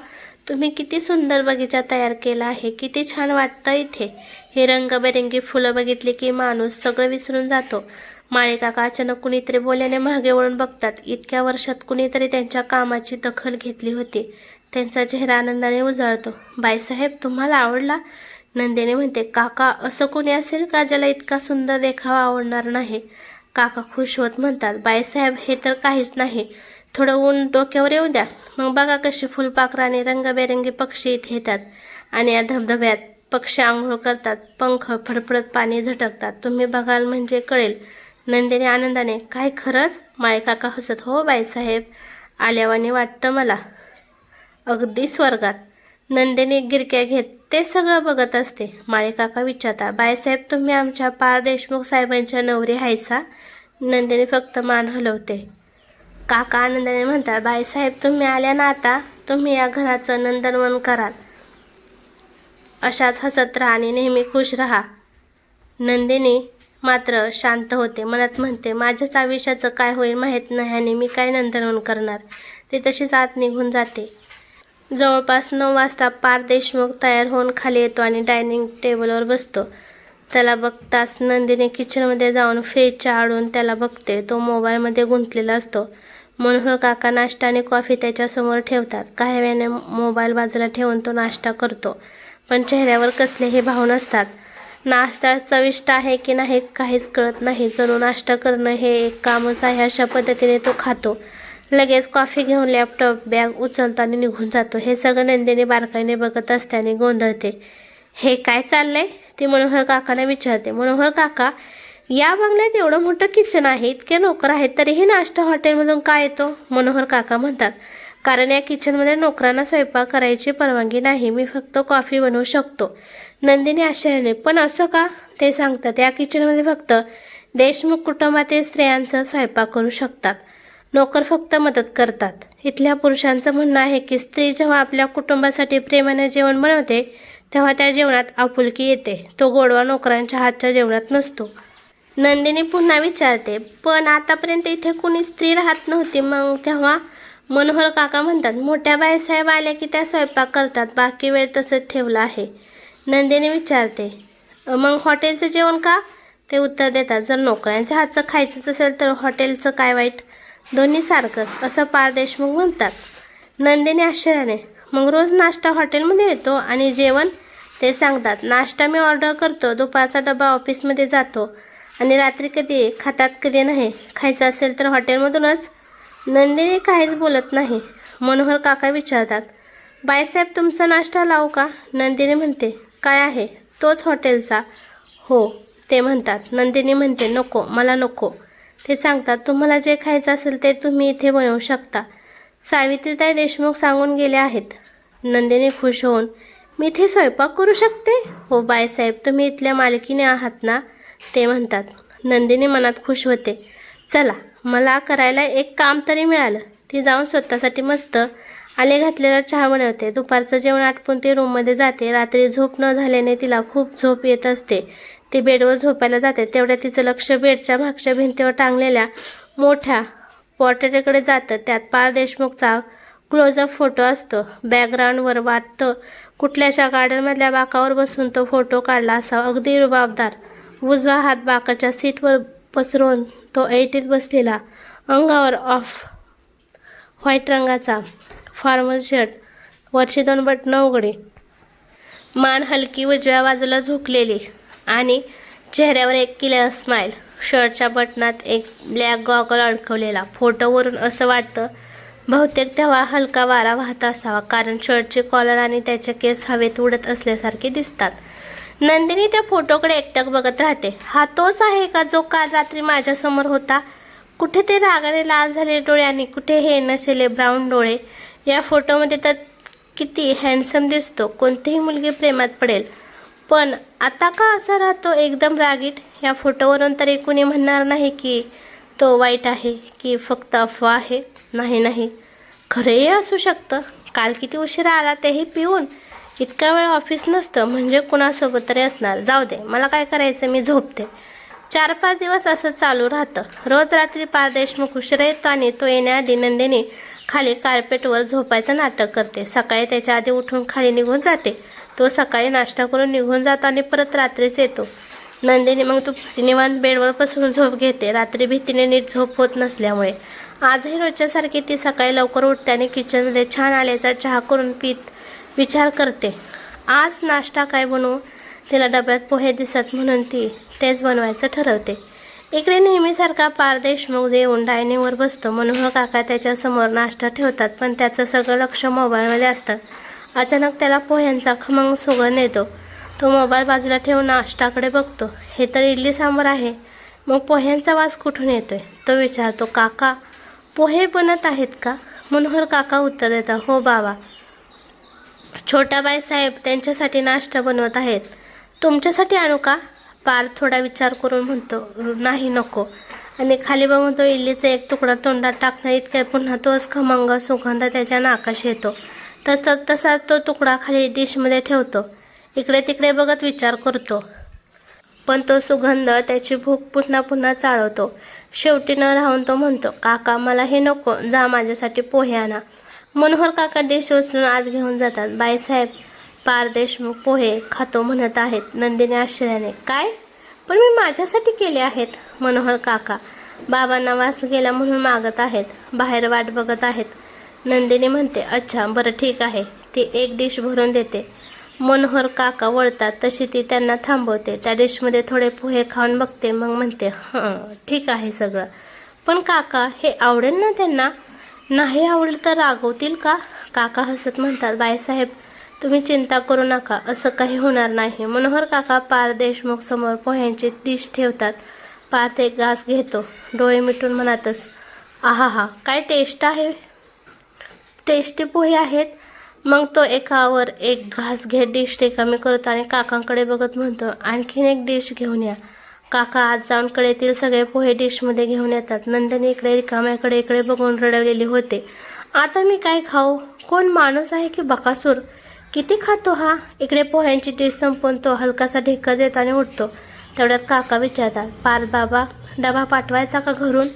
तुम्ही किती सुंदर बगीचा तयार केला आहे. किती छान वाटतं इथे. हे रंगबेरंगी फुलं बघितली की माणूस सगळं विसरून जातो. माळी काका अचानक कुणीतरी बोलल्याने मागे वळून बघतात. इतक्या वर्षात कुणीतरी त्यांच्या कामाची दखल घेतली होती. त्यांचा चेहरा आनंदाने उजळतो. बाईसाहेब, तुम्हाला आवडला? नंदिनी म्हणते, काका, असं कोणी असेल का ज्याला इतका सुंदर देखावा आवडणार नाही? काका खुश होत म्हणतात, बाईसाहेब, हे तर काहीच नाही. थोडं ऊन डोक्यावर येऊ द्या, मग बघा कशी फुलपाखरं आणि रंगबेरंगी पक्षी इथे येतात आणि या धबधब्यात पक्षी आंघोळ करतात, पंख फडफडत पाणी झटकतात. तुम्ही बघाल म्हणजे कळेल. नंदिनी आनंदाने, काय खरंच? माळी काका हसत, हो बाईसाहेब, आल्यावानी वाटतं मला, अगदी स्वर्गात. नंदिनी गिरक्या घेत ते सगळं बघत असते. माळी काका विचारतात, बाईसाहेब, तुम्ही आमच्या पा. देशमुख साहेबांच्या नवरी हायसा? नंदिनी फक्त मान हलवते. काका आनंदाने म्हणतात, बाईसाहेब, तुम्ही आल्या ना आता, तुम्ही या घराचं नंदनवन कराल. अशाच हसत राहा आणि नेहमी खुश राहा. नंदिनी मात्र शांत होते. मनात म्हणते, माझ्याच आयुष्याचं काय होईल माहीत नाही आणि मी काय नंदनवन करणार. ती तशीच आत निघून जाते. जवळपास 9 वाजता पार. देशमुख तयार होऊन खाली येतो आणि डायनिंग टेबलवर बसतो. त्याला बघताच नंदिनी किचनमध्ये जाऊन फ्रीजच्या आडून त्याला बघते. तो मोबाईलमध्ये गुंतलेला असतो. मनोहर काका नाश्ता आणि कॉफी त्याच्यासमोर ठेवतात. काही वेळाने मोबाईल बाजूला ठेवून तो नाश्ता करतो, पण चेहऱ्यावर कसलेही भाव नसतात. नाश्ता चविष्ट आहे की नाही काहीच कळत नाही. जणू नाश्ता करणं हे एक कामच आहे अशा पद्धतीने तो खातो. लगेच कॉफी घेऊन लॅपटॉप बॅग उचलतो आणि निघून जातो. हे सगळं नंदिनी बारकाईने बघत असते आणि गोंधळते. हे काय चाललंय? ती मनोहर काकांना विचारते. मनोहर काका, या बंगल्यात एवढं मोठं किचन आहे, इतके नोकर आहेत, तरीही नाश्ता हॉटेलमधून का येतो? मनोहर काका म्हणतात, कारण या किचनमध्ये नोकरांना स्वयंपाक करायची परवानगी नाही. मी फक्त कॉफी बनवू शकतो. नंदिनी आश्चर्याने, पण असं का? ते सांगतात, या किचनमध्ये फक्त देशमुख कुटुंबातील स्त्रियांचा स्वयंपाक करू शकतात. नोकर फक्त मदत करतात. इथल्या पुरुषांचं म्हणणं आहे की स्त्री जेव्हा आपल्या कुटुंबासाठी प्रेमाने जेवण बनवते तेव्हा त्या जेवणात आपुलकी येते. तो गोडवा नोकरांच्या हातच्या जेवणात नसतो. नंदिनी पुन्हा विचारते, पण आतापर्यंत इथे कुणी स्त्री राहत नव्हती, मग तेव्हा? मनोहर काका म्हणतात, मोठ्या बाईसाहेब आल्या की त्या स्वयंपाक करतात, बाकी वेळ तसंच ठेवलं आहे. नंदिनी विचारते, मग हॉटेलचं जेवण का? ते उत्तर देतात, जर नोकरांच्या हातचं खायचंच असेल तर हॉटेलचं काय वाईट? दोन्ही सारखंच, असं पा. देशमुख म्हणतात. नंदिनी आश्चर्याने, मग रोज नाश्ता हॉटेलमध्ये येतो आणि जेवण? ते सांगतात, नाश्ता मी ऑर्डर करतो, दुपारचा डबा ऑफिसमध्ये जातो आणि रात्री कधी खातात कधी नाही. खायचं असेल तर हॉटेलमधूनच. नंदिनी काहीच बोलत नाही. मनोहर काका विचारतात, बाईसाहेब, तुमचा नाश्ता लावू का? नंदिनी म्हणते, काय आहे? तोच हॉटेलचा. हो, ते म्हणतात. नंदिनी म्हणते, नको, मला नको. ते सांगतात, तुम्हाला जे खायचं असेल ते तुम्ही इथे बनवू शकता. सावित्रीताई देशमुख सांगून गेले आहेत. नंदिनी खुश होऊन, मी इथे स्वयंपाक करू शकते? हो बाईसाहेब, तुम्ही इथल्या मालकीने आहात ना? ते म्हणतात. नंदिनी मनात खुश होते. चला, मला करायला एक काम तरी मिळालं. ती जाऊन स्वतःसाठी मस्त आले घातलेला चहा बनवते. दुपारचं जेवण आटपून ती रूममध्ये जाते. रात्री झोप न झाल्याने तिला खूप झोप येत असते. ती बेडवर झोपायला जाते. तेवढ्या तिचं लक्ष बेडच्या मागच्या भिंतीवर टांगलेल्या मोठ्या पोर्ट्रेटकडे जातं. त्यात पा. देशमुखचा क्लोजअप फोटो असतो. बॅकग्राऊंडवर वाटतं कुठल्याशा गार्डनमधल्या बाकावर बसून तो फोटो काढला असावा. अगदी रुबाबदार. उजवा हात बाकाच्या सीटवर पसरून तो ऐटीत बसलेला. अंगावर ऑफ व्हाईट रंगाचा फॉर्मल शर्ट, वरची 2 बटणं उघडे, मान हलकी उजव्या बाजूला झुकलेली आणि चेहऱ्यावर एक किलर स्माईल, शर्टच्या बटनात एक ब्लॅक गॉगल अडकवलेला. फोटोवरून असं वाटतं बहुतेक तेव्हा हलका वारा वाहत असावा, कारण शर्टची कॉलर आणि त्याचे केस हवेत उडत असल्यासारखे दिसतात. नंदिनी त्या फोटोकडे एकटक बघत राहते. हा तोच आहे का जो काल रात्री माझ्यासमोर होता? कुठे ते रागाने लाल झालेले डोळे आणि कुठे हे नसेले ब्राऊन डोळे. या फोटोमध्ये तर किती हँडसम दिसतो. कोणतीही मुलगी प्रेमात पडेल. पण आता का असा राहतो एकदम रागीट? या फोटोवरून तरी कुणी म्हणणार नाही की तो वाईट आहे की फक्त अफवा आहे. नाही, खरेही असू शकतं. काल किती उशिरा आला तेही पिऊन. इतका वेळ ऑफिस नसतं म्हणजे कुणासोबत तरी असणार. जाऊ दे, मला काय करायचं, मी झोपते. 4-5 दिवस असं चालू राहतं. रोज रात्री पार देशमुख उशिरा येतो आणि तो येण्याआधी नंदिनी खाली कार्पेटवर झोपायचं नाटक करते. सकाळी त्याच्या आधी उठून खाली निघून जाते. तो सकाळी नाश्ता करून निघून जातो आणि परत रात्रीच येतो. नंदिनी मग दुपारी निवांत बेडवर बसून झोप घेते. रात्री भीतीने नीट झोप होत नसल्यामुळे. आजही रोजच्यासारखी ती सकाळी लवकर उठते आणि किचनमध्ये छान आल्याचा चहा करून पीत विचार करते, आज नाश्ता काय बनवू. तिला डब्यात पोहे दिसत म्हणून ती तेच बनवायचं ठरवते. इकडे नेहमीसारखा पार देशमुख येऊन डायनिंगवर बसतो. मनोहर काका त्याच्यासमोर नाश्ता ठेवतात, पण त्याचं सगळं लक्ष मोबाईलमध्ये असतं. अचानक त्याला पोह्यांचा खमंग सुगंध येतो. तो मोबाईल बाजूला ठेवून नाश्ताकडे बघतो. हे तर इडली सांबार आहे, मग पोह्यांचा वास कुठून येतोय? तो विचारतो, काका पोहे बनत आहेत का? मनोहर काका उत्तर देतात, हो बाबा, छोटाबाई साहेब त्यांच्यासाठी नाश्ता बनवत आहेत. तुमच्यासाठी आणू का? पार थोडा विचार करून म्हणतो, नाही नको. आणि खाली बघून तो इडलीचा एक तुकडा तोंडात टाकणार इतक्या पुन्हा तोच खमंग सुगंध त्याच्या नाकाशी येतो. तसा तो तुकडा खाली डिशमध्ये ठेवतो. इकडे तिकडे बघत विचार करतो, पण तो सुगंध त्याची भूक पुन्हा चाळवतो. शेवटी न राहून तो म्हणतो, काका मला हे नको, जा माझ्यासाठी पोहे आणा. मनोहर काका डिश उचलून आत घेऊन जातात. बाईसाहेब पार देशमुख पोहे खातो म्हणत आहेत. नंदिनी आश्चर्याने, काय? पण मी माझ्यासाठी केले आहेत. मनोहर काका बाबांना वास गेला म्हणून मागत आहेत, बाहेर वाट बघत आहेत. नंदिनी म्हणते, अच्छा बरं ठीक आहे. ती एक डिश भरून देते. मनोहर काका वळतात तशी ती त्यांना थांबवते. त्या डिशमध्ये थोडे पोहे खाऊन बघते, मग म्हणते, ठीक आहे सगळं, पण काका हे आवडेल ना त्यांना? नाही आवडेल तर रागवतील का? काका हसत म्हणतात, बाईसाहेब तुम्ही चिंता करू नका, असं काही होणार नाही. मनोहर काका पार देशमुख समोर पोह्यांची डिश ठेवतात. पार्थ एक घास घेतो, डोळे मिटून म्हणतच, आहा काय टेस्ट आहे, टेस्टी पोहे आहेत. मग तो एकावर एक घास घेत डिश रिकामी करतो आणि काकांकडे बघत म्हणतो, आणखीन एक डिश घेऊन या. काका आज जाऊन कडेतील सगळे पोहे डिशमध्ये घेऊन येतात. नंदिनी इकडे रिकाम्याकडे इकडे बघून रडवलेली होते. आता मी काय खाऊ? कोण माणूस आहे की बकासूर? किती खातो हा? इकडे पोह्यांची डिश संपवून तो हलकासा ढेकर देत आणि उठतो. तेवढ्यात काका विचारतात, पार्थ बाबा डबा पाठवायचा का घरून?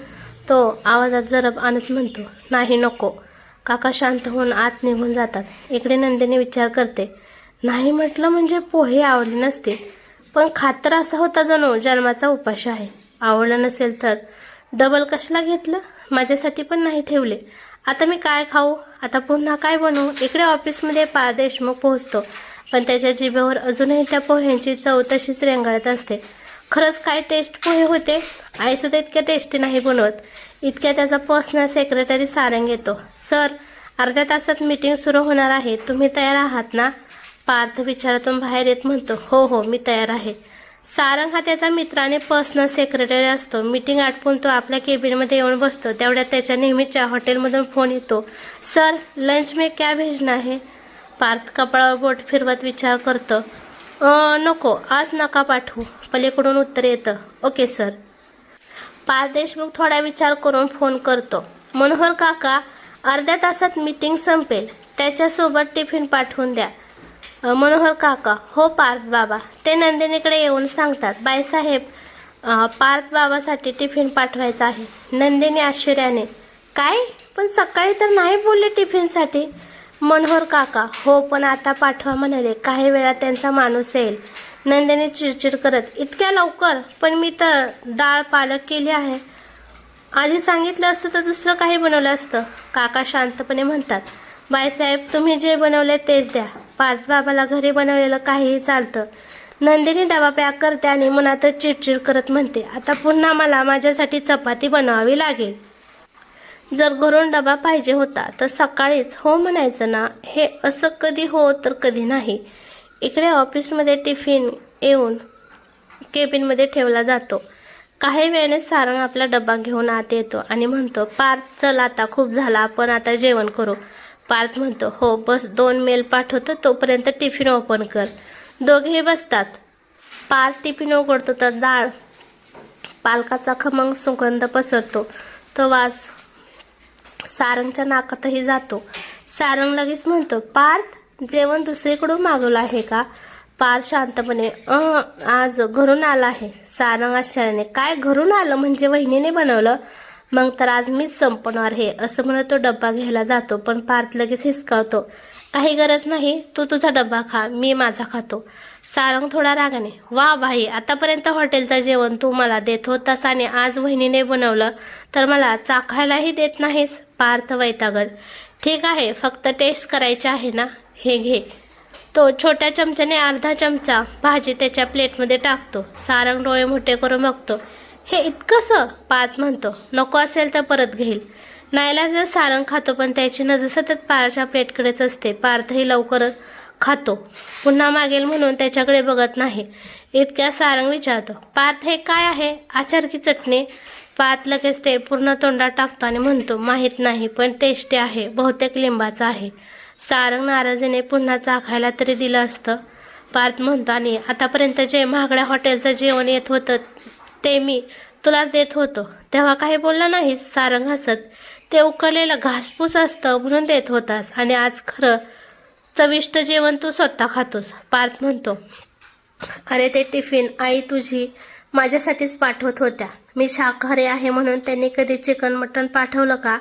तो आवाजात जरब आणत म्हणतो, नाही नको. काका शांत होऊन आत निघून जातात. इकडे नंदिनी विचार करते, नाही म्हटलं म्हणजे पोहे आवडले नसतील, पण खातर असा होता जणू जन्माचा उपाशी आहे. आवडलं नसेल तर डबल कशाला घेतलं? माझ्यासाठी पण नाही ठेवले. आता मी काय खाऊ? आता पुन्हा काय बनवू? इकडे ऑफिसमध्ये पार देशमुख पोहोचतो, पण त्याच्या जिभेवर अजूनही त्या पोह्यांची चव तशीच रेंगाळत असते. खरंच काय टेस्ट पोहे होते. आईसुद्धा इतक्या टेस्टी नाही बनवत. इतक्या त्याचा पर्सनल सेक्रेटरी सारंग येतो. सर, अर्ध्या तासात मीटिंग सुरू होणार आहे, तुम्ही तयार आहात ना? पार्थ विचारातून बाहेर येत म्हणतो, हो मी तयार आहे. सारंग हा त्याचा मित्र आणि पर्सनल सेक्रेटरी असतो. मीटिंग आटपून तो आपल्या केबिनमध्ये येऊन बसतो. तेवढ्यात त्याच्या नेहमीच्या हॉटेलमधून फोन येतो, सर लंच में क्या भेजना है? पार्थ कपाळावर बोट फिरवत विचार करतो, नको आज नका पाठवू. पलीकडून उत्तर येतं, ओके सर. पार्थ देशमुख थोडा विचार करून फोन करतो, मनोहर काका अर्ध्या तासात मीटिंग संपेल, त्याच्यासोबत टिफिन पाठवून द्या. मनोहर काका, हो पार्थ बाबा. ते नंदिनीकडे येऊन सांगतात, बाईसाहेब पार्थ बाबासाठी टिफिन पाठवायचा आहे. नंदिनी आश्चर्याने, काय? पण सकाळी तर नाही बोलले टिफिनसाठी. मनोहर काका, हो पण आता पाठवा म्हणाले, काही वेळात त्यांचा माणूस येईल. नंदिनी चिडचिड करत, इतक्या लवकर? पण मी तर डाळ पालक केली आहे. आधी सांगितलं असतं तर दुसरं काही बनवलं असतं. काका शांतपणे म्हणतात, बाईसाहेब तुम्ही जे बनवले तेच द्या. पार्थ बाबाला घरी बनवलेलं काहीही चालतं. नंदिनी डबा पॅक करते आणि मनातच चिडचिड करत म्हणते, आता पुन्हा मला माझ्यासाठी चपाती बनवावी लागेल. जर घरून डबा पाहिजे होता तर सकाळीच हो म्हणायचं ना. हे असं कधी हो तर कधी नाही. इकडे ऑफिसमध्ये टिफिन येऊन केबिनमध्ये ठेवला जातो. काही वेळाने सारंग आपला डबा घेऊन आत येतो आणि म्हणतो, पार्थ चल आता खूप झाला, आपण आता जेवण करू. पार्थ म्हणतो, हो बस 2 मेल पाठवतो, तोपर्यंत टिफिन ओपन कर. दोघेही बसतात. पार्थ टिफिन उघडतो तर डाळ पालकाचा खमंग सुगंध पसरतो. तो वास सारंगच्या नाकातही जातो. सारंग लगेच म्हणतो, पार्थ जेवण दुसरीकडून मागवलं आहे का? पार्थ शांतपणे आज घरून आला आहे. सारंग आश्चर्याने, काय घरून आलं म्हणजे वहिनीने बनवलं? मग तर आज मीच संपवणार हे, असं म्हणत तो डब्बा घ्यायला जातो. पण पार्थ लगेच हिसकावतो, काही गरज नाही, तू तुझा डब्बा खा, मी माझा खातो. सारंग थोडा रागाने, वा भाई, आतापर्यंत हॉटेलचं जेवण तू मला देत होतास आणि आज वहिनीने बनवलं तर मला चाखायलाही देत नाहीस. पार्थ वैतागत, ठीक आहे, फक्त टेस्ट करायची आहे ना, हे घे. तो छोट्या चमच्याने अर्धा चमचा भाजी त्याच्या प्लेटमध्ये टाकतो. सारंग डोळे मोठे करून बघतो, हे इतकंसं? पार्थ म्हणतो, नको असेल तर परत घेईल. नाईलाजाने सारंग खातो, पण त्याची नजर सतत पार्थच्या प्लेटकडेच असते. पार्थही लवकरच खातो, पुन्हा मागेल म्हणून त्याच्याकडे बघत नाही. इतक्या सारंग विचारतो, पार्थ हे काय आहे? आचार की चटणी? पार्थ लगेच ते पूर्ण तोंडात टाकतो आणि म्हणतो, माहीत नाही, पण टेस्टी आहे, बहुतेक लिंबाचा आहे. सारंग नाराजीने पुन्हा चाखायला तरी दिलं असतं. पार्थ म्हणतो, आणि आतापर्यंत जे महागड्या हॉटेलचं जेवण येत होतं ते मी तुलाच देत होतो, तेव्हा काही बोलला नाहीस? सारंग हसत, ते उकळलेलं घासपूस असतं म्हणून देत होतास, आणि आज खरं चविष्ट जेवण तू स्वतः खातोस. पार्थ म्हणतो, अरे ते टिफिन आई तुझी माझ्यासाठीच पाठवत होत्या, मी शाकाहारी आहे म्हणून त्यांनी कधी चिकन मटण पाठवलं का?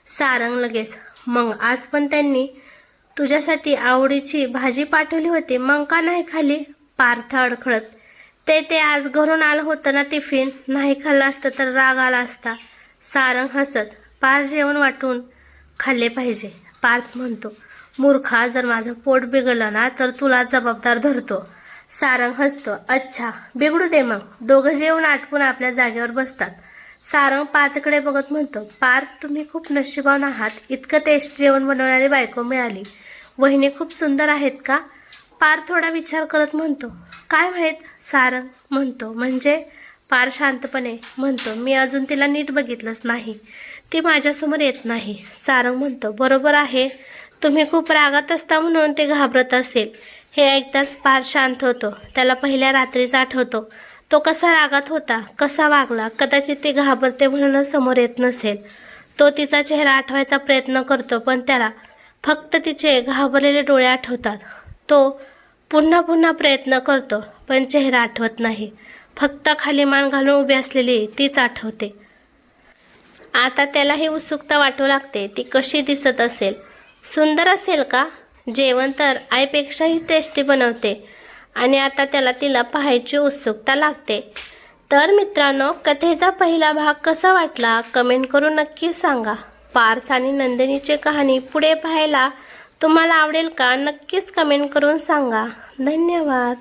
सारंग लगेच, मग आज पण त्यांनी तुझ्यासाठी आवडीची भाजी पाठवली होती, मग का नाही खाली? पार्थ अडखळत, ते आज घरून आलं होतं ना टिफिन, नाही खाल्लं असतं तर राग आला असता. सारंग हसत, पार्थ जेवण वाटून खाल्ले पाहिजे. पार्थ म्हणतो, मूर्खा, जर माझं पोट बिघडलं ना तर तुला जबाबदार धरतो. सारंग हसतो, अच्छा बिघडू दे मग. दोघं जेवण आटपून आपल्या जागेवर बसतात. सारंग पार्थकडे बघत म्हणतो, पार्थ तुम्ही खूप नशिबान आहात, इतकं टेस्ट जेवण बनवणारी बायको मिळाली. वहिनी खूप सुंदर आहेत का? पार्थ थोडा विचार करत म्हणतो, काय माहीत? सारंग म्हणतो, म्हणजे? पार्थ शांतपणे म्हणतो, मी अजून तिला नीट बघितलंच नाही, ती माझ्यासमोर येत नाही. सारंग म्हणतो, बरोबर आहे, तुम्ही खूप रागात असता म्हणून ते घाबरत असेल. हे ऐकताच पार्थ शांत होतो. त्याला पहिल्या रात्रीचा आठवतो. तो कसा रागात होता, कसा वागला. कदाचित ती घाबरते म्हणूनच समोर येत नसेल. तो तिचा चेहरा आठवायचा प्रयत्न करतो, पण त्याला फक्त तिचे घाबरलेले डोळे आठवतात. तो पुन्हा पुन्हा प्रयत्न करतो, पण चेहरा आठवत नाही. फक्त खाली मान घालून उभी असलेली तीच आठवते. आता त्यालाही उत्सुकता वाटू लागते, ती कशी दिसत असेल? सुंदर असेल का? जेवण तर आईपेक्षाही टेस्टी बनवते, आणि आता त्याला तिला पाहायची उत्सुकता लागते. तर मित्रांनो, कथेचा पहिला भाग कसा वाटला कमेंट करून नक्की सांगा. पार्थ आणि नंदिनीची कहाणी पुढे पाहायला तुम्हाला आवडेल का? नक्कीच कमेंट करून सांगा. धन्यवाद.